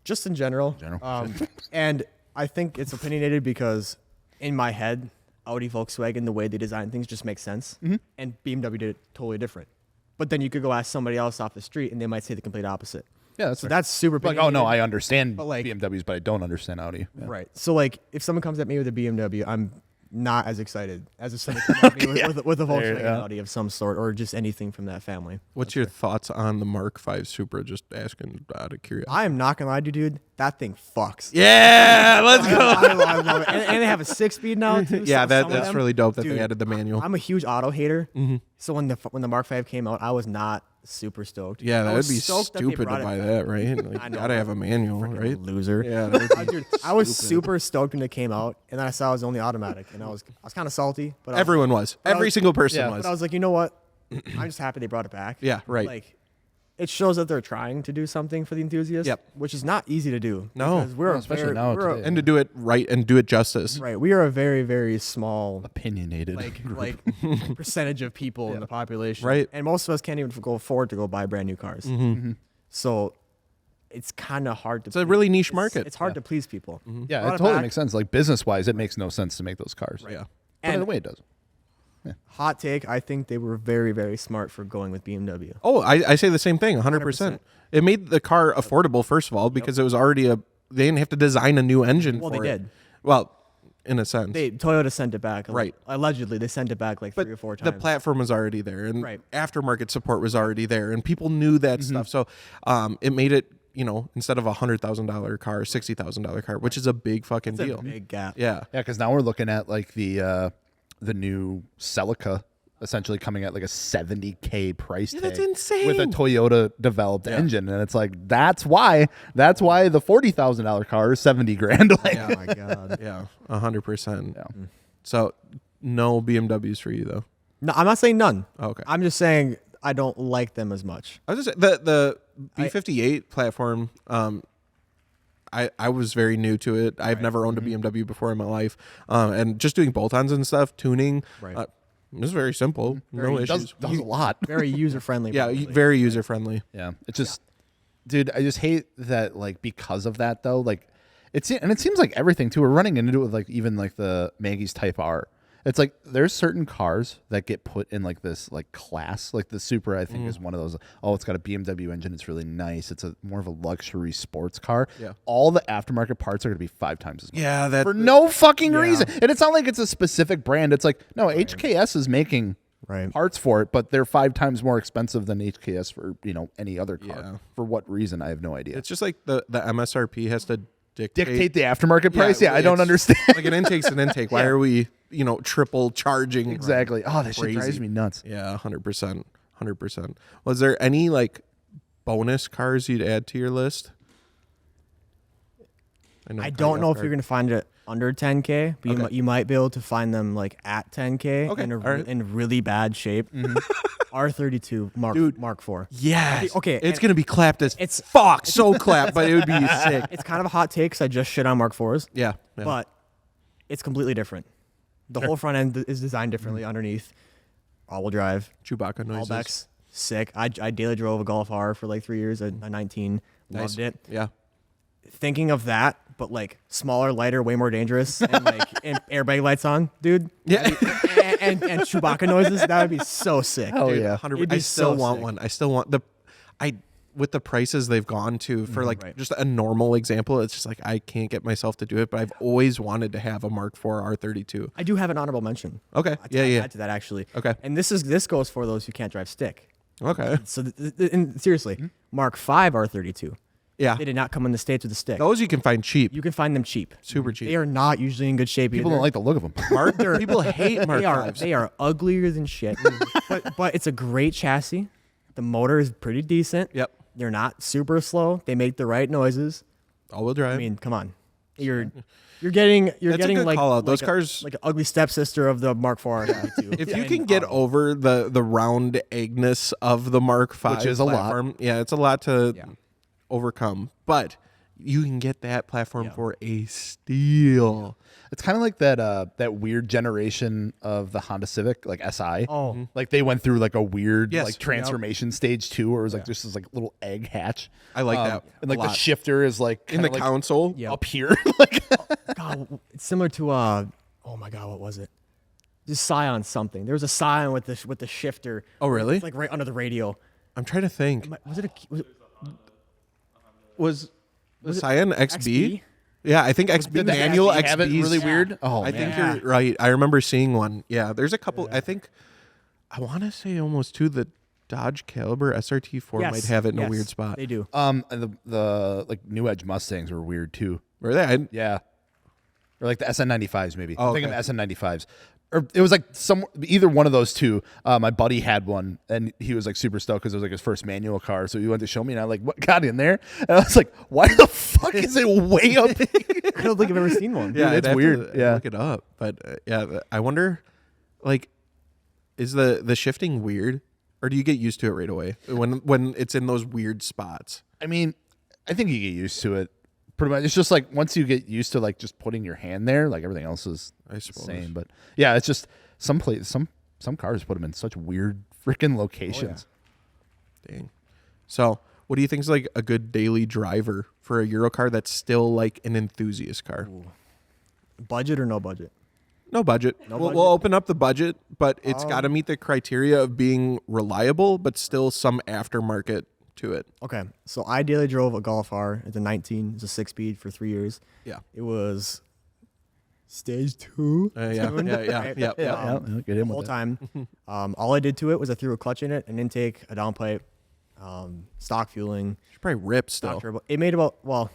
Just in general. General. And I think it's opinionated because in my head, Audi, Volkswagen, the way they design things just makes sense. And BMW did it totally different. But then you could go ask somebody else off the street and they might say the complete opposite. Yeah, that's So fair. that's super Like, oh no, opinionated. I understand But, like- BMWs, but I don't understand Audi. Yeah. Right. So like if someone comes at me with a BMW, I'm not as excited as if someone comes at me with a Volkswagen yeah. Audi of some sort or just anything from that family. What's your thoughts on the Mark V Supra? Just asking out of curiosity. I am not gonna lie to you, dude. That thing fucks. Yeah, let's go. I love it. And they have a 6-speed now too. Yeah, so some of that's them- really dope that Dude, they added the manual. I'm a huge auto hater. So when the Mark V came out, I was not super stoked. Yeah, I that would was be stoked that they stupid to brought it buy back. that, right? Like, I know, gotta have a manual, right? Loser. Yeah, that would be Dude, I was super stoked when it came out, and then I saw it was only automatic, and I was kind of salty. But everyone was. Every single person yeah. was. But I was like, you know what? I'm just happy they brought it back. Yeah, right. Like, it shows that they're trying to do something for the enthusiast. Yep. Which is not easy to do. No. because we're No, a especially very- now we're a- today. And to do it right and do it justice. right. We are a very very small Opinionated. like percentage of people in the population. Right. And most of us can't even go afford to go buy brand new cars. So it's kind of hard to. It's a really niche market. It's hard to please people. yeah, Brought it totally back. makes sense. Like business wise, it makes no sense to make those cars. Yeah. But in And a way, it does. hot take, I think they were very very smart for going with BMW. Oh, I say the same thing, 100%. 100%. It made the car affordable, first of all, because it was already they didn't have to design a new engine Well, for they it. did. Well, in a sense. Toyota sent it back. Right. Allegedly, they sent it back like But 3 or 4 times. the platform was already there, and Right. aftermarket support was already there, and people knew that stuff. So it made it, instead of $100,000 car, $60,000 car, which is a big fucking It's deal. a big gap. Yeah. Yeah, because now we're looking at like the new Celica essentially coming at like a $70K price tag. that's insane. With a Toyota developed engine, and it's like that's why the $40,000 car is $70,000. Like, Oh my god. Yeah, 100%. Yeah. So no BMWs for you though. No, I'm not saying none. Okay. I'm just saying I don't like them as much. I was just the B58 platform. I was very new to it. I've never owned a BMW before in my life, and just doing bolt-ons and stuff, tuning. Right. It was very simple. No it issues. does a lot. Very user friendly. Yeah, very user friendly. Yeah, it's just, dude, I just hate that. Like because of that, though, like it seems like everything too. We're running into it with like even like the Maggie's Type R. It's like there's certain cars that get put in like this like class. Like the Supra, I think, is one of those. Oh, it's got a BMW engine. It's really nice. It's a more of a luxury sports car. Yeah. All the aftermarket parts are going to be 5 times as much. Yeah, that For no fucking reason. And it's not like it's a specific brand. It's like, no, HKS is making Right. parts for it, but they're 5 times more expensive than HKS for, any other car. Yeah. For what reason? I have no idea. It's just like the MSRP has to Dictate the aftermarket price? Yeah, I don't it's- understand. Like an intake's an intake. Why are we, triple charging? Exactly. Oh, that shit Crazy. drives me nuts. Yeah, 100%. 100%. Was there any like bonus cars you'd add to your list? I don't know if you're gonna find it under 10K, but Okay. you might be able to find them like at 10K Okay, in, all right. in really bad shape. R32 Mark Dude. Mark IV. Yes. Okay, It's and gonna be clapped as it's- fuck. So clapped, but it would be sick. It's kind of a hot take because I just shit on Mark IVs, Yeah. but it's completely different. The whole front end is designed differently underneath. All-wheel drive, Chewbacca all noises. backs, sick. I daily drove a Golf R for like 3 years, a 19, loved it. Yeah. Thinking of that, but like smaller, lighter, way more dangerous, and like and airbag lights on, dude. Yeah. and Chewbacca noises, that would be so sick. Hell dude. yeah. 100%. It'd be I still so want sick. one. I still want with the prices they've gone to for like right. just a normal example, it's just like I can't get myself to do it, but I've always wanted to have a Mark IV R32. I do have an honorable mention. Okay. I Yeah. add to that actually. Okay. And this goes for those who can't drive stick. Okay. So and seriously, Mark V R32. Yeah. They did not come in the States with a stick. Those you can find cheap. You can find them cheap. Super cheap. They are not usually in good shape People either. don't like the look of them. People hate Mark They are, 5s. they are uglier than shit. but it's a great chassis. The motor is pretty decent. Yep. They're not super slow. They make the right noises. All-wheel drive. I mean, come on. You're getting That's a getting good like, call out. Those like cars- like an ugly stepsister of the Mark IV. if you can get over the round eggness of the Mark V, Which is a lot. platform, yeah, it's a lot to Yeah. overcome. But you can get that platform for a steal. It's kind of like that weird generation of the Honda Civic, like SI. Oh. Like they went through like a weird Yes. like transformation stage 2 where it was like just this like little egg hatch. I like that And a like the lot. shifter is like In the kinda, like, console. Yeah. up here. Like God, it's similar to oh my God, what was it? Just Scion something. There was a Scion with the shifter. Oh, really? It's like right under the radio. I'm trying to think. Was it Was the Scion XB? XB? Yeah, I think XB. The manual XB have it XBs. really weird. Oh, I man. think you're right. I remember seeing one. Yeah, there's a couple. I think I want to say almost two. The Dodge Caliber SRT4 Yes, might have it in a yes, weird spot. They do. and the like New Edge Mustangs were weird too. Were they? Yeah. Or like the SN95s maybe. Oh, I'm thinking okay. of SN95s. Or it was like either one of those two. My buddy had one, and he was like super stoked because it was like his first manual car. So he went to show me, and I like what got in there, and I was like, "Why the fuck is it way up here?" I don't think I've ever seen one. Yeah, Dude, it's I'd have weird. to Yeah. look it up. But yeah, I wonder, like, is the shifting weird, or do you get used to it right away when it's in those weird spots? I mean, I think you get used to it. Pretty much, it's just like once you get used to like just putting your hand there, like everything else is I the suppose. same. But yeah, it's just some cars put them in such weird freaking locations. Dang. So, what do you think is like a good daily driver for a Euro car that's still like an enthusiast car? Budget or no budget? No budget. We'll open up the budget, but it's got to meet the criteria of being reliable, but still some aftermarket to it. Okay, so I daily drove a Golf R. It's a 19. It's a 6-speed for 3 years. Yeah. It was stage 2. Yeah. tuned, Yeah. right? Yeah. Yeah, get in The whole with that. time. All I did to it was I threw a clutch in it, an intake, a downpipe, stock fueling, Should probably rip stock still. turbo. It made about I'm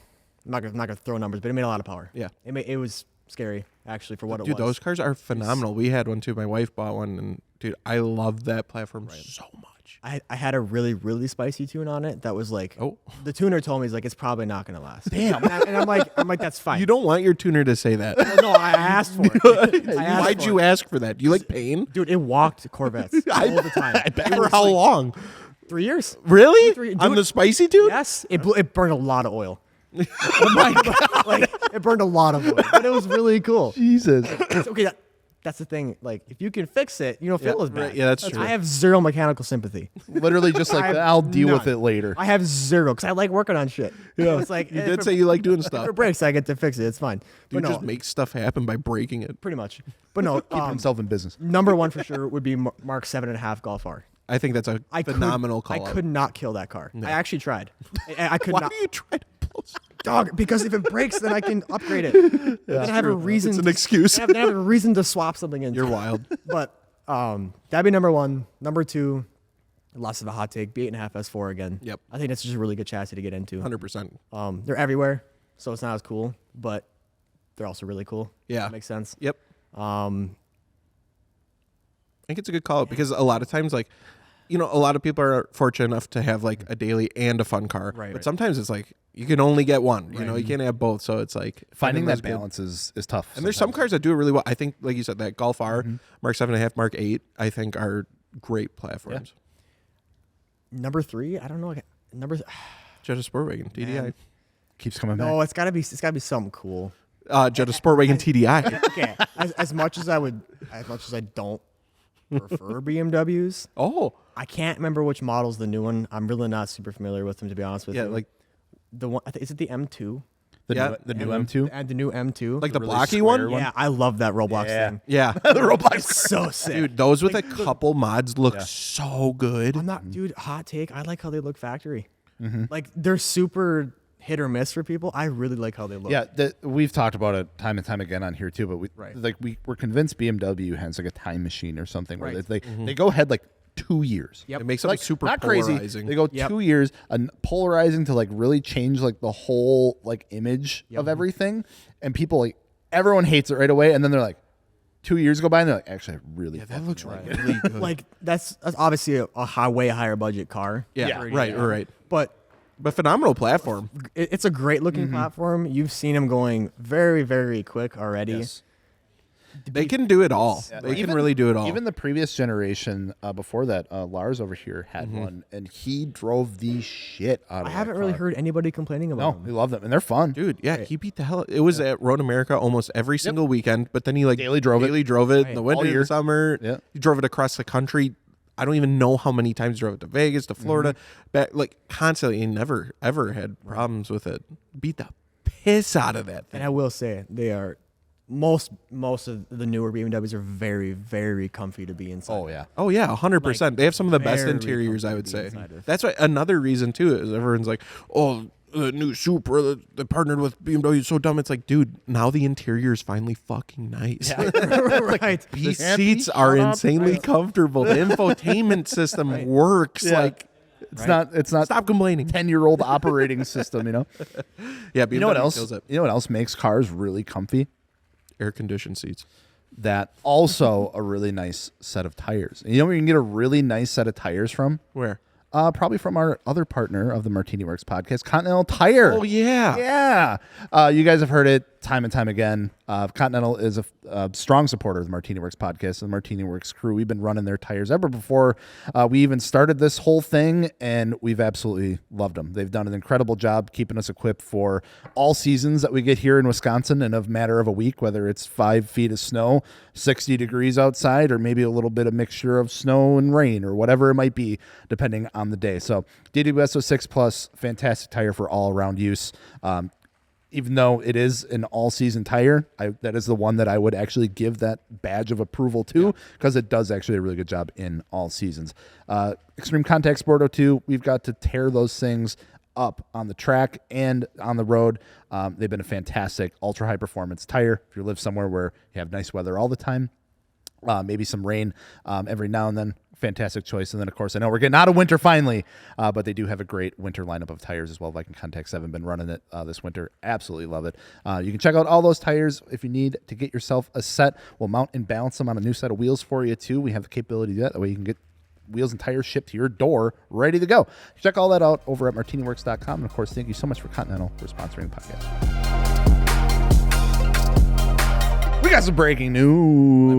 not gonna throw numbers, but it made a lot of power. Yeah. It was scary actually for what it Dude, was. those cars are phenomenal. We had one too. My wife bought one, and dude, I love that platform so much. I had a really, really spicy tune on it that was like, the tuner told me, he's like, it's probably not going to last. Damn. And I'm like, that's fine. You don't want your tuner to say that. Well, no, I asked for it. Why'd you ask for that? Do you like pain? Dude, it walked Corvettes all the time. For how long? 3 years. Really? Dude, On the spicy tune? Yes. It burned a lot of oil. Oh my God. Like, it burned a lot of oil. But it was really cool. Jesus. Okay, that's the thing. Like, if you can fix it, you don't feel as bad. right. Yeah, that's true. I have zero mechanical sympathy. Literally just like, I'll deal with None. it later. I have zero because I like working on shit. Yeah. It's like, You did say you like doing if stuff. it breaks, I get to fix it. It's fine. You But no, just make stuff happen by breaking it. pretty much. But no, Keep himself in business. number one for sure would be Mark 7.5 Golf R. I think that's a phenomenal call. I could not kill that car. I actually tried. I could Why not. do you try to blow? Dog, because if it breaks, then I can upgrade it. Then I have a reason. It's an excuse. Then I have a reason to swap something in. You're wild. But that'd be number one. Number two, less of a hot take. B8.5 S4 again. Yep. I think that's just a really good chassis to get into. 100%. They're everywhere, so it's not as cool, but they're also really cool. Yeah. That makes sense. Yep. I think it's a good call because a lot of times, like, a lot of people are fortunate enough to have like a daily and a fun car. Right, But right. sometimes it's like you can only get one. You can't have both. So it's like Finding those that good- balance is tough. And there's some cars that do it really well. I think, like you said, that Golf R, Mark 7.5, Mark 8, I think are great platforms. Number three, I don't know. Jetta Sportwagen, TDI. keeps coming back. No, it's gotta be something cool. Jetta Sportwagen TDI. Okay, as much as I don't prefer BMWs, Oh, I can't remember which model's the new one. I'm really not super familiar with them, to be honest with yeah, you. like the one, is it the M2? The new M2. And the new M2. the really blocky square one. one? yeah, I love that Roblox Yeah. thing. Yeah, The Roblox. It's so sick. dude, those with a couple mods look so good. I'm not, dude. Hot take. I like how they look factory. Like they're super hit or miss for people. I really like how they look. Yeah, we've talked about it time and time again on here too. But we're convinced BMW has like a time machine or something where Right. they go ahead like 2 years. It makes something super not polarizing. crazy. They go 2 years, polarizing to like really change like the whole like image of everything, and people like everyone hates it right away, and then they're like 2 years go by and they're like, actually, I really that looks really good. Like that's obviously a way higher budget car. Yeah, right. But phenomenal platform. it's a great looking platform. You've seen them going very, very quick already. Yes. They can do it all. They can really do it all. Even the previous generation before that, Lars over here had one, and he drove the shit out of it. I haven't really heard anybody complaining about them. We love them, and they're fun. Dude, yeah, he beat the hell. It was at Road America almost every single weekend, but then he like Daily drove it in the winter, All year. the summer. Yeah. He drove it across the country. I don't even know how many times he drove it to Vegas, to Florida, back like constantly. He never ever had problems with it. Beat the piss out of that thing. And I will say they are most of the newer BMWs are very, very comfy to be inside. Oh yeah, 100%. They have some of the best very interiors, I would comfy to say. be inside of. That's why another reason too is everyone's like, oh, the new Supra that partnered with BMW is so dumb. It's like, dude, now the interior is finally fucking nice. Right. These seats are insanely comfortable. The infotainment system works. Yeah. Like, It's not stop complaining. 10-year-old operating system, you know. Yeah, BMW You know what else? kills it. You know what else makes cars really comfy? Air conditioned seats. That also a really nice set of tires. And you know where you can get a really nice set of tires from? Where? Probably from our other partner of the MartiniWorks podcast, Continental Tire. Oh yeah. Yeah. You guys have heard it time and time again. Continental is a strong supporter of the MartiniWorks podcast and the MartiniWorks crew. We've been running their tires ever before we even started this whole thing, and we've absolutely loved them. They've done an incredible job keeping us equipped for all seasons that we get here in Wisconsin in a matter of a week, whether it's 5 feet of snow, 60 degrees outside, or maybe a little bit of mixture of snow and rain or whatever it might be, depending on the day. So DWSO6 Plus, fantastic tire for all-around use. Even though it is an all-season tire, that is the one that I would actually give that badge of approval to, because it does actually a really good job in all seasons. Extreme Contact Sport 02, we've got to tear those things up on the track and on the road. They've been a fantastic ultra-high performance tire. If you live somewhere where you have nice weather all the time, maybe some rain every now and then, fantastic choice. And then, of course, I know we're getting out of winter finally, but they do have a great winter lineup of tires as well. Viking Contact 7 been running it this winter. Absolutely love it. You can check out all those tires if you need to get yourself a set. We'll mount and balance them on a new set of wheels for you, too. We have the capability to do that. That way you can get wheels and tires shipped to your door ready to go. Check all that out over at MartiniWorks.com. And, of course, thank you so much for Continental for sponsoring the podcast. We got some breaking news.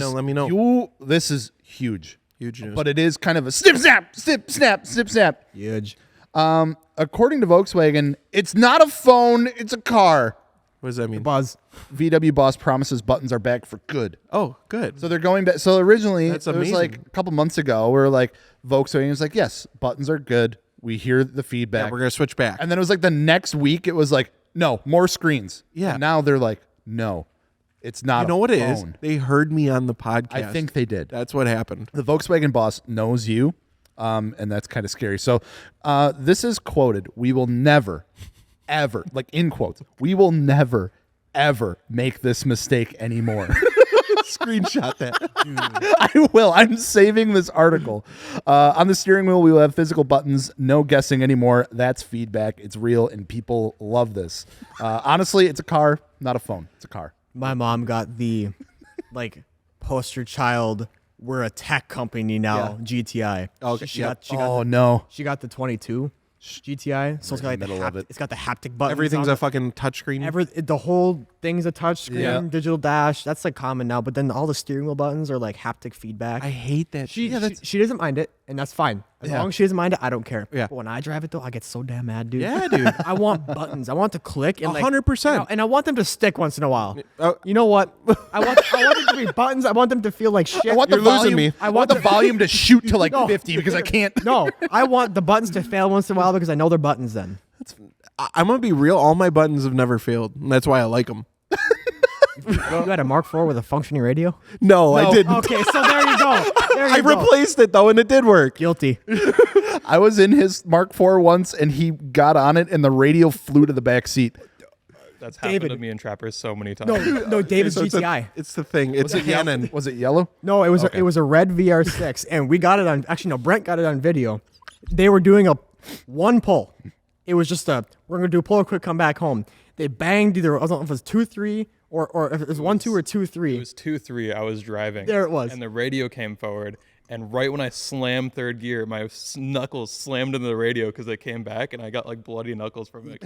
Let me know. This is huge. Huge news. But it is kind of a snip, snap. Huge. According to Volkswagen, it's not a phone, it's a car. What does that mean? Buzz. VW boss promises buttons are back for good. Oh, good. So they're going back. So originally, That's it was amazing. like a couple months ago, where like Volkswagen was like, yes, buttons are good. We hear the feedback. Yeah, we're gonna switch back. And then it was like the next week, it was like, no, more screens. Yeah. And now they're like, no, it's not. You know what it is? phone. They heard me on the podcast. I think they did. That's what happened. The Volkswagen boss knows you, and that's kind of scary. So this is quoted. We will never, ever, like in quotes, we will never, ever make this mistake anymore. Screenshot that. I will. I'm saving this article. On the steering wheel, we will have physical buttons. No guessing anymore. That's feedback. It's real, and people love this. Honestly, it's a car, not a phone. It's a car. My mom got the like poster child. We're a tech company now. GTI. Oh, she yep. got No. she got the 22 GTI. So it's got like middle of it. it's got the haptic buttons. Everything's on a fucking touchscreen. the whole thing's a touch screen, Yeah. digital dash. That's like common now. But then all the steering wheel buttons are like haptic feedback. I hate that. she doesn't mind it, and that's fine. As long as she doesn't mind it, I don't care. Yeah. But when I drive it though, I get so damn mad, dude. Yeah, dude. I want buttons. I want to click and 100%. and I want them to stick once in a while. Oh. You know what? I want them to be buttons. I want them to feel like shit. I want the You're losing volume. me. I want the volume to shoot to like No. 50 because I can't. No, I want the buttons to fail once in a while because I know they're buttons then. I'm gonna be real. All my buttons have never failed, and that's why I like them. You had a Mark IV with a functioning radio? No, I didn't. Okay, so there you go. There you I go. replaced it though, and it did work. Guilty. I was in his Mark IV once, and he got on it, and the radio flew to the back seat. That's happened David. to me in Trappers so many times. No, David's So GTI. It's the thing. It's a Canon. Was it yellow? No, it was a red VR6, and we got it on. Actually, no, Brent got it on video. They were doing a one pull. It was just we're gonna do a pull, quick, come back home. They banged either I don't know if it was 2-3 or if it was 1-2 or 2-3. It was 2-3. I was driving. There it was. And the radio came forward. And right when I slammed third gear, my knuckles slammed into the radio because they came back, and I got like bloody knuckles from it.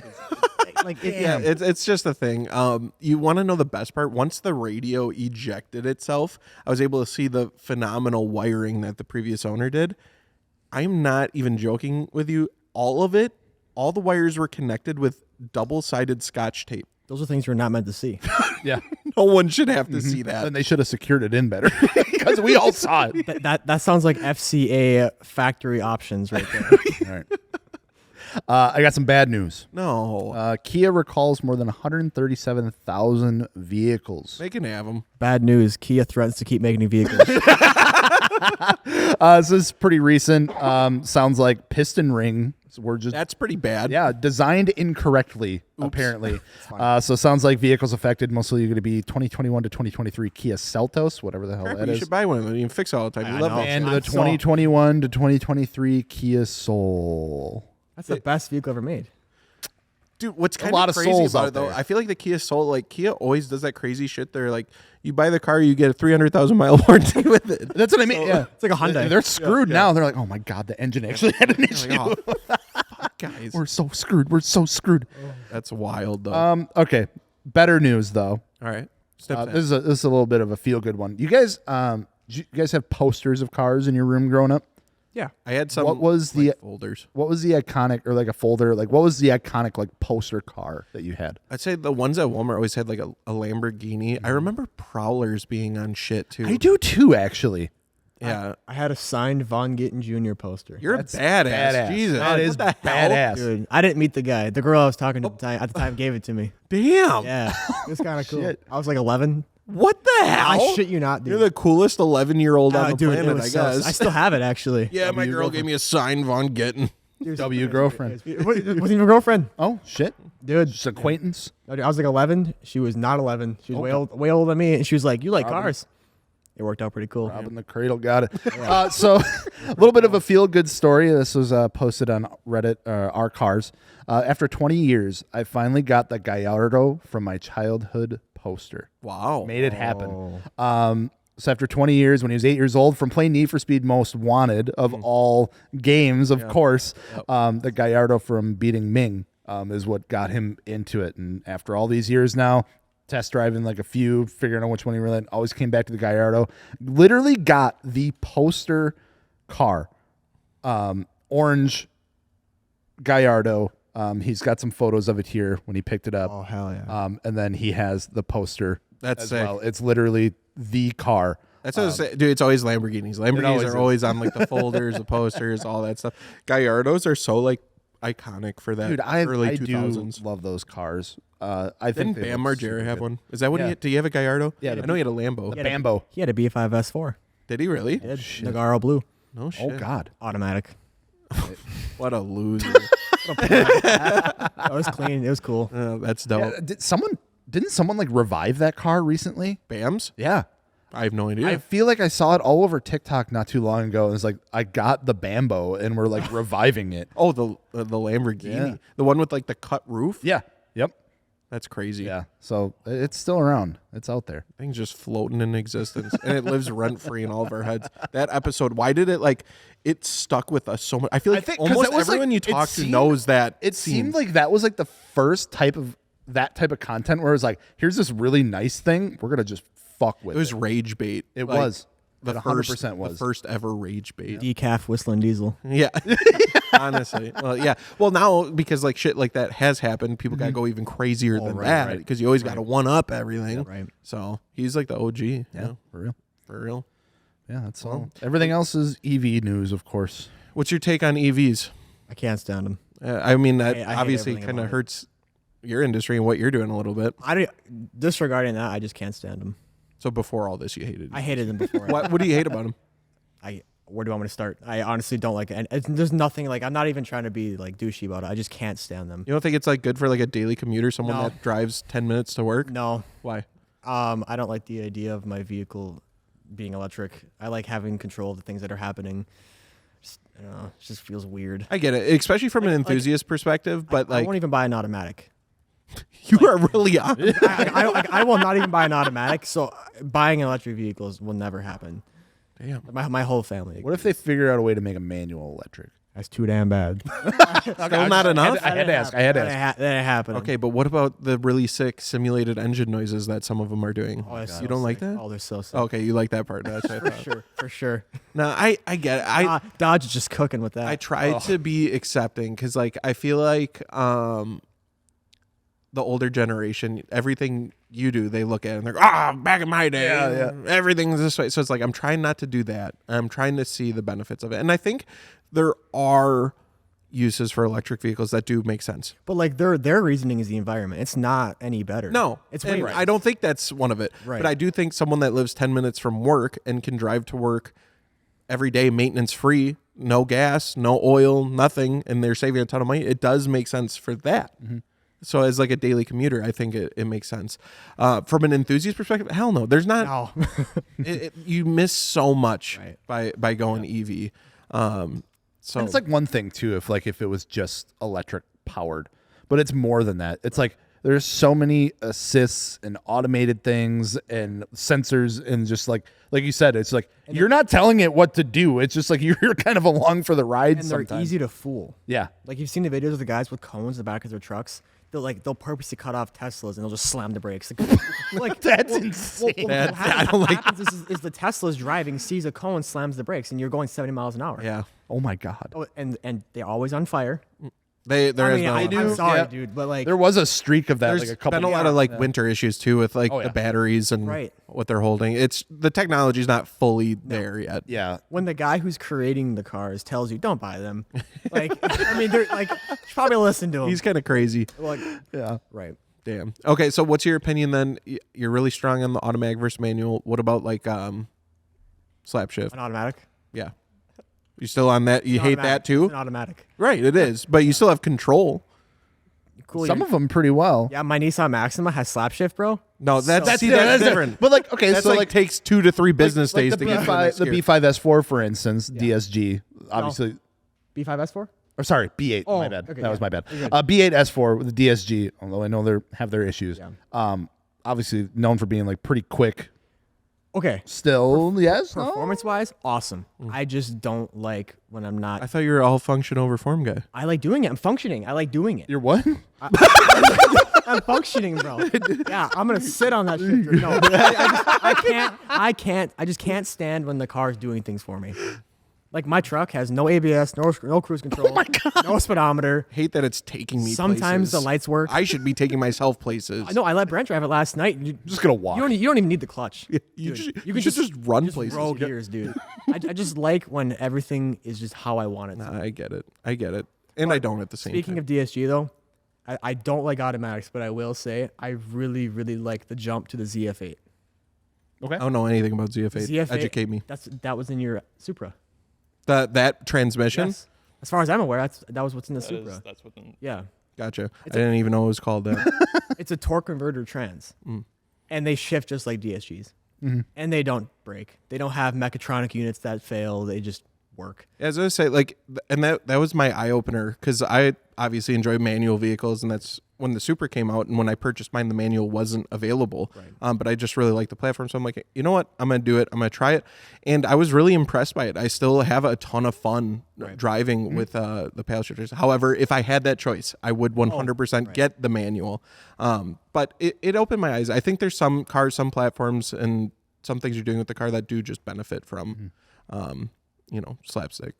It's just a thing. You want to know the best part? Once the radio ejected itself, I was able to see the phenomenal wiring that the previous owner did. I'm not even joking with you. All of it, all the wires were connected with double-sided Scotch tape. Those are things you're not meant to see. Yeah. No one should have to see that. And they should have secured it in better because we all saw it. That sounds like FCA factory options right there. All right. I got some bad news. No. Kia recalls more than 137,000 vehicles. They can have them. Bad news. Kia threatens to keep making new vehicles. This is pretty recent. Sounds like piston ring. We're just That's pretty bad. yeah, designed incorrectly apparently. So sounds like vehicles affected mostly going to be 2021 to 2023 Kia Seltos, whatever the hell Crap, that you is, should buy one of them. You can fix it all the time. You I love know. that. and I'm the so- 2021 to 2023 Kia Soul. That's the best vehicle ever made. Dude, what's kind lot of of crazy souls about out it, though, there. I feel like the Kia Soul, like Kia always does that crazy shit. They're like, you buy the car, you get a 300,000 mile warranty with it. That's what I mean. Yeah, It's like a Hyundai. They're screwed now. They're like, oh my god, the engine actually had an issue. Like, oh, fuck, guys, We're so screwed. We're so screwed. that's wild though. Okay, better news though. All right, step This is a little bit of a feel good one. You guys, did you guys have posters of cars in your room growing up? Yeah. I had some. What was the folders? What was the iconic or like a folder? Like what was the iconic like poster car that you had? I'd say the ones at Walmart always had like a Lamborghini. I remember Prowlers being on shit too. I do too, actually. Yeah, I had a signed Von Gittin Jr. poster. you're That's a badass. badass. Jesus, That what is the hell? badass. Dude, I didn't meet the guy. The girl I was talking to at the time gave it to me. Damn. Yeah. It was kind of cool. Shit. I was like 11. What the hell? I shit you not, dude. You're the coolest 11-year-old on the Dude, it planet, was I so- guess. I still have it, actually. Yeah, my girl gave me a signed Von Gittin. W girlfriend. It wasn't even a girlfriend. Oh shit, Dude, just acquaintance. no, dude, I was like 11. She was not 11. She was way older than me. And she was like, you like cars. It worked out pretty cool. Robbing the cradle, got it. So, a little bit of a feel-good story. This was posted on Reddit, Our Cars. After 20 years, I finally got the Gallardo from my childhood poster. Wow. Made it happen. So after 20 years, when he was 8 years old, from playing Need for Speed Most Wanted of all games, of course, the Gallardo from beating Ming is what got him into it. And after all these years now, test driving like a few, figuring out which one he really always came back to the Gallardo. Literally got the poster car, orange Gallardo. He's got some photos of it here when he picked it up. Oh, hell yeah. And then he has the poster That's as sick. well. It's literally the car. That's what I say. Dude, it's always Lamborghinis. Lamborghinis always are is. always on like the folders, the posters, all that stuff. Gallardos are so like iconic for that Dude, I early do 2000s. love those cars. I think Didn't they Bam look Margera super have good. one? Is that what Yeah. he had? Do you have a Gallardo? Yeah, I know he had a Lambo. The Bambo. He had a B5 S4. Did he really? He did. Nagaro Blue. No shit. Oh God. Automatic. What a loser. It was clean. It was cool. That's dope. Yeah, didn't someone like revive that car recently? Bams? Yeah. I have no idea. I feel like I saw it all over TikTok not too long ago. And it's like I got the Bambo and we're like reviving it. Oh, the Lamborghini, Yeah. the one with like the cut roof. Yeah. Yep. That's crazy. Yeah. So it's still around. It's out there. Thing's just floating in existence, and it lives rent free in all of our heads. That episode, why did it like? It stuck with us so much. I feel like think 'cause almost that was, everyone like, you it talk to seemed- knows that. It scene. seemed like that was like the first type of content where it's like, here's this really nice thing. We're gonna just fuck with it was rage bait. It Like, was. the It first 100% was. the first ever rage bait. Decaf whistling diesel. Yeah, honestly. Well, yeah. Well, now because like shit like that has happened, people gotta go even crazier than right, that right. because you always gotta one up everything. Right. So he's like the OG. you know, For real. for real. Yeah, that's all. Everything else is EV news, of course. What's your take on EVs? I can't stand them. I mean, that I hate obviously everything kind of about it. hurts your industry and what you're doing a little bit. Disregarding that, I just can't stand them. So before all this, you hated. I hated them before. What do you hate about them? where do I want to start? I honestly don't like it. And there's nothing like, I'm not even trying to be like douchey about it. I just can't stand them. You don't think it's like good for like a daily commuter, someone No. that drives 10 minutes to work? No. Why? I don't like the idea of my vehicle being electric. I like having control of the things that are happening. Just, I don't know. It just feels weird. I get it, especially from an enthusiast perspective, but I like won't even buy an automatic. you are really on. I will not even buy an automatic. So buying electric vehicles will never happen. Damn. My whole family. What if they figure out a way to make a manual electric? That's too damn bad. Still not enough? I had to ask. That ain't happening. Okay, but what about the really sick simulated engine noises that some of them are doing? Oh, that's You so don't like sick. that? Oh, they're so sick. Okay, you like that part. That's what I thought. For sure. No, I get it. Dodge is just cooking with that. I try to be accepting because, like, I feel like the older generation, everything you do, they look at it and they're back in my day, everything's this way. So it's like I'm trying not to do that. I'm trying to see the benefits of it, and I think there are uses for electric vehicles that do make sense. But like their reasoning is the environment. It's not any better. No, it's and way I don't think that's one of it. Right. But I do think someone that lives 10 minutes from work and can drive to work every day, maintenance free, no gas, no oil, nothing, and they're saving a ton of money. It does make sense for that. Mm-hmm. So as like a daily commuter, I think it makes sense. From an enthusiast perspective, hell no. There's not. No. You miss so much by going EV. So And it's like one thing too, if it was just electric powered, but it's more than that. It's like there's so many assists and automated things and sensors and just like you said, it's like you're not telling it what to do. It's just like you're kind of along for the ride. And they're sometimes. easy to fool. Yeah. Like you've seen the videos of the guys with cones in the back of their trucks. They'll purposely cut off Teslas and they'll just slam the brakes. Like That's insane. What happens is the Tesla's driving, sees a cone, slams the brakes, and you're going 70 miles an hour. yeah, Oh my God. Oh, and they're always on fire. I'm sorry, dude, but like There was a streak of that There's like a couple been a lot of like winter issues too with like the batteries and Right. what they're holding. It's the technology's not fully there yet. Yeah. when the guy who's creating the cars tells you don't buy them, like I mean, they're like you should probably listen to him. He's kind of crazy. like, Yeah. right. Damn. Okay, so what's your opinion then? You're really strong on the automatic versus manual. What about like slap shift? An automatic. Yeah. You still on that? You hate that It's too? an automatic. Right, it is. But you still have control. Cool. Some of them pretty well. Yeah, my Nissan Maxima has slap shift, bro. No, that's So- different. But like, okay, That's so like takes 2 to 3 business like days the to get to the B5, next the gear. B5 S4, for instance, DSG, obviously. B5 S4. Or sorry, B8. Oh, my bad. okay, that was yeah. my bad. You're good. B8 S4 with the DSG, although I know they have their issues. Yeah. Obviously known for being like pretty quick. Okay. Still, yes. no? Performance wise, awesome. I just don't like when I'm not. I thought you were all function over form guy. I like doing it. I'm functioning. I like doing it. You're what? I'm functioning, bro. Yeah, I'm gonna sit on that shifter. No, I can't. I just can't stand when the car's doing things for me. Like my truck has no ABS, no cruise control, oh my God. No speedometer. Hate that it's taking me Sometimes places. the lights work. I should be taking myself places. I know. I let Brent drive it last night. You Just gonna walk. don't even need the clutch. You Dude, should just run just places. roll gears, dude. I just like when everything is just how I want it. Nah, I get it. And I don't at the same Speaking time. of DSG though, I don't like automatics, but I will say I really, really like the jump to the ZF8. Okay. I don't know anything about ZF8. ZF8 Educate me. That was in your Supra. That transmission? Yes. As far as I'm aware, that was what's in the Supra. That's what. Yeah. Gotcha. I didn't even know it was called that. It's a torque converter trans. And they shift just like DSGs. And they don't break. They don't have mechatronic units that fail. They just work. As I say, like, and that was my eye opener because I obviously enjoy manual vehicles, and that's when the Supra came out. And when I purchased mine, the manual wasn't available. Right. But I just really like the platform, so I'm like, you know what? I'm gonna do it. I'm gonna try it, and I was really impressed by it. I still have a ton of fun driving with the paddle shifters. However, if I had that choice, I would 100% get the manual. But it opened my eyes. I think there's some cars, some platforms, and some things you're doing with the car that do just benefit from. Slapstick,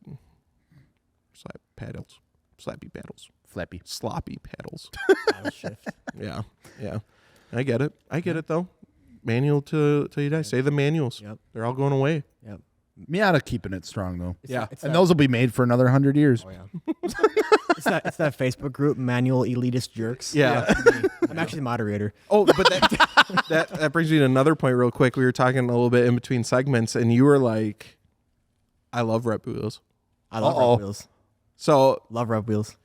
slap paddles, slappy paddles, Flappy. sloppy paddles. Paddle shift. yeah. I get it though. Manual till you die. Say the manuals. Yep. They're all going away. Yep. Miata keeping it strong though. It's And that- those will be made for another 100 years. Oh yeah. it's that Facebook group, Manual Elitist Jerks. Yeah. I'm actually the moderator. Oh, but that brings me to another point real quick. We were talking a little bit in between segments, and you were like, I love rep wheels. I love Uh-oh. rep wheels. So Love rep wheels.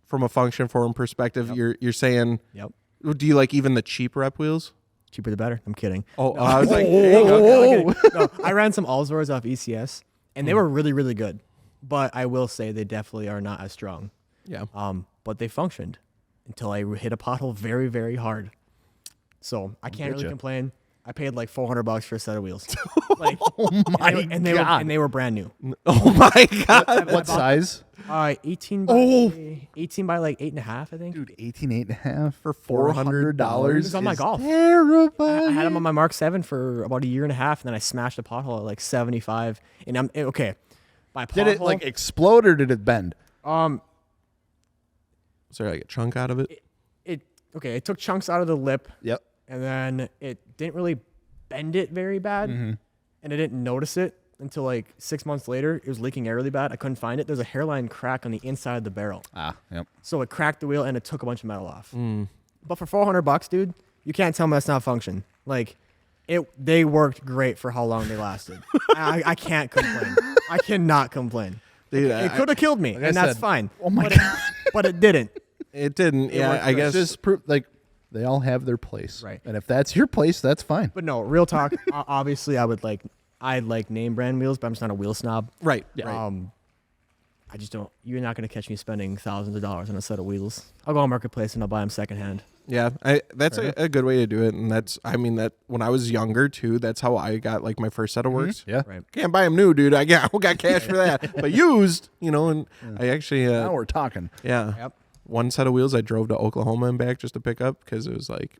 from a function form perspective, you're saying, Yep. do you like even the cheap rep wheels? Cheaper the better. I'm kidding. Oh, I was like, No, I ran some Allsworths off ECS, and they were really, really good. But I will say they definitely are not as strong. yeah. But they functioned until I hit a pothole very, very hard. So I can't really Getcha. complain. I paid like $400 for a set of wheels. Like, Oh my and they God. were brand new. Oh my God. What size? 18 by 18 by like 8.5, I think. Dude, 18.5 for $400 It was on my is golf. terrifying. I had them on my Mark 7 for about a year and a half, and then I smashed a pothole at like 75. And I'm okay. By pothole, Did it like explode or did it bend? Is there like a chunk out of it? it took chunks out of the lip, Yep. and then it didn't really bend it very bad, and I didn't notice it until like 6 months later. It was leaking air really bad. I couldn't find it. There's a hairline crack on the inside of the barrel, Yep. so it cracked the wheel and it took a bunch of metal off. But for $400, dude, you can't tell me that's not function. Like, they worked great for how long they lasted. I can't complain. I cannot complain. Dude, It could have killed me, I and that's said, fine. oh my but God. But it didn't. It didn't. Yeah, I guess. Just like they all have their place. Right. And if that's your place, that's fine. But no, real talk. Obviously, I like name brand wheels, but I'm just not a wheel snob. Right. I just don't. You're not going to catch me spending thousands of dollars on a set of wheels. I'll go on Marketplace and I'll buy them secondhand. Yeah, that's a good way to do it, and that when I was younger too, that's how I got like my first set of works. Yeah. Right. Can't buy them new, dude. I got cash for that, but used, and I actually, Now we're talking. yeah, Yep. one set of wheels I drove to Oklahoma and back just to pick up because it was like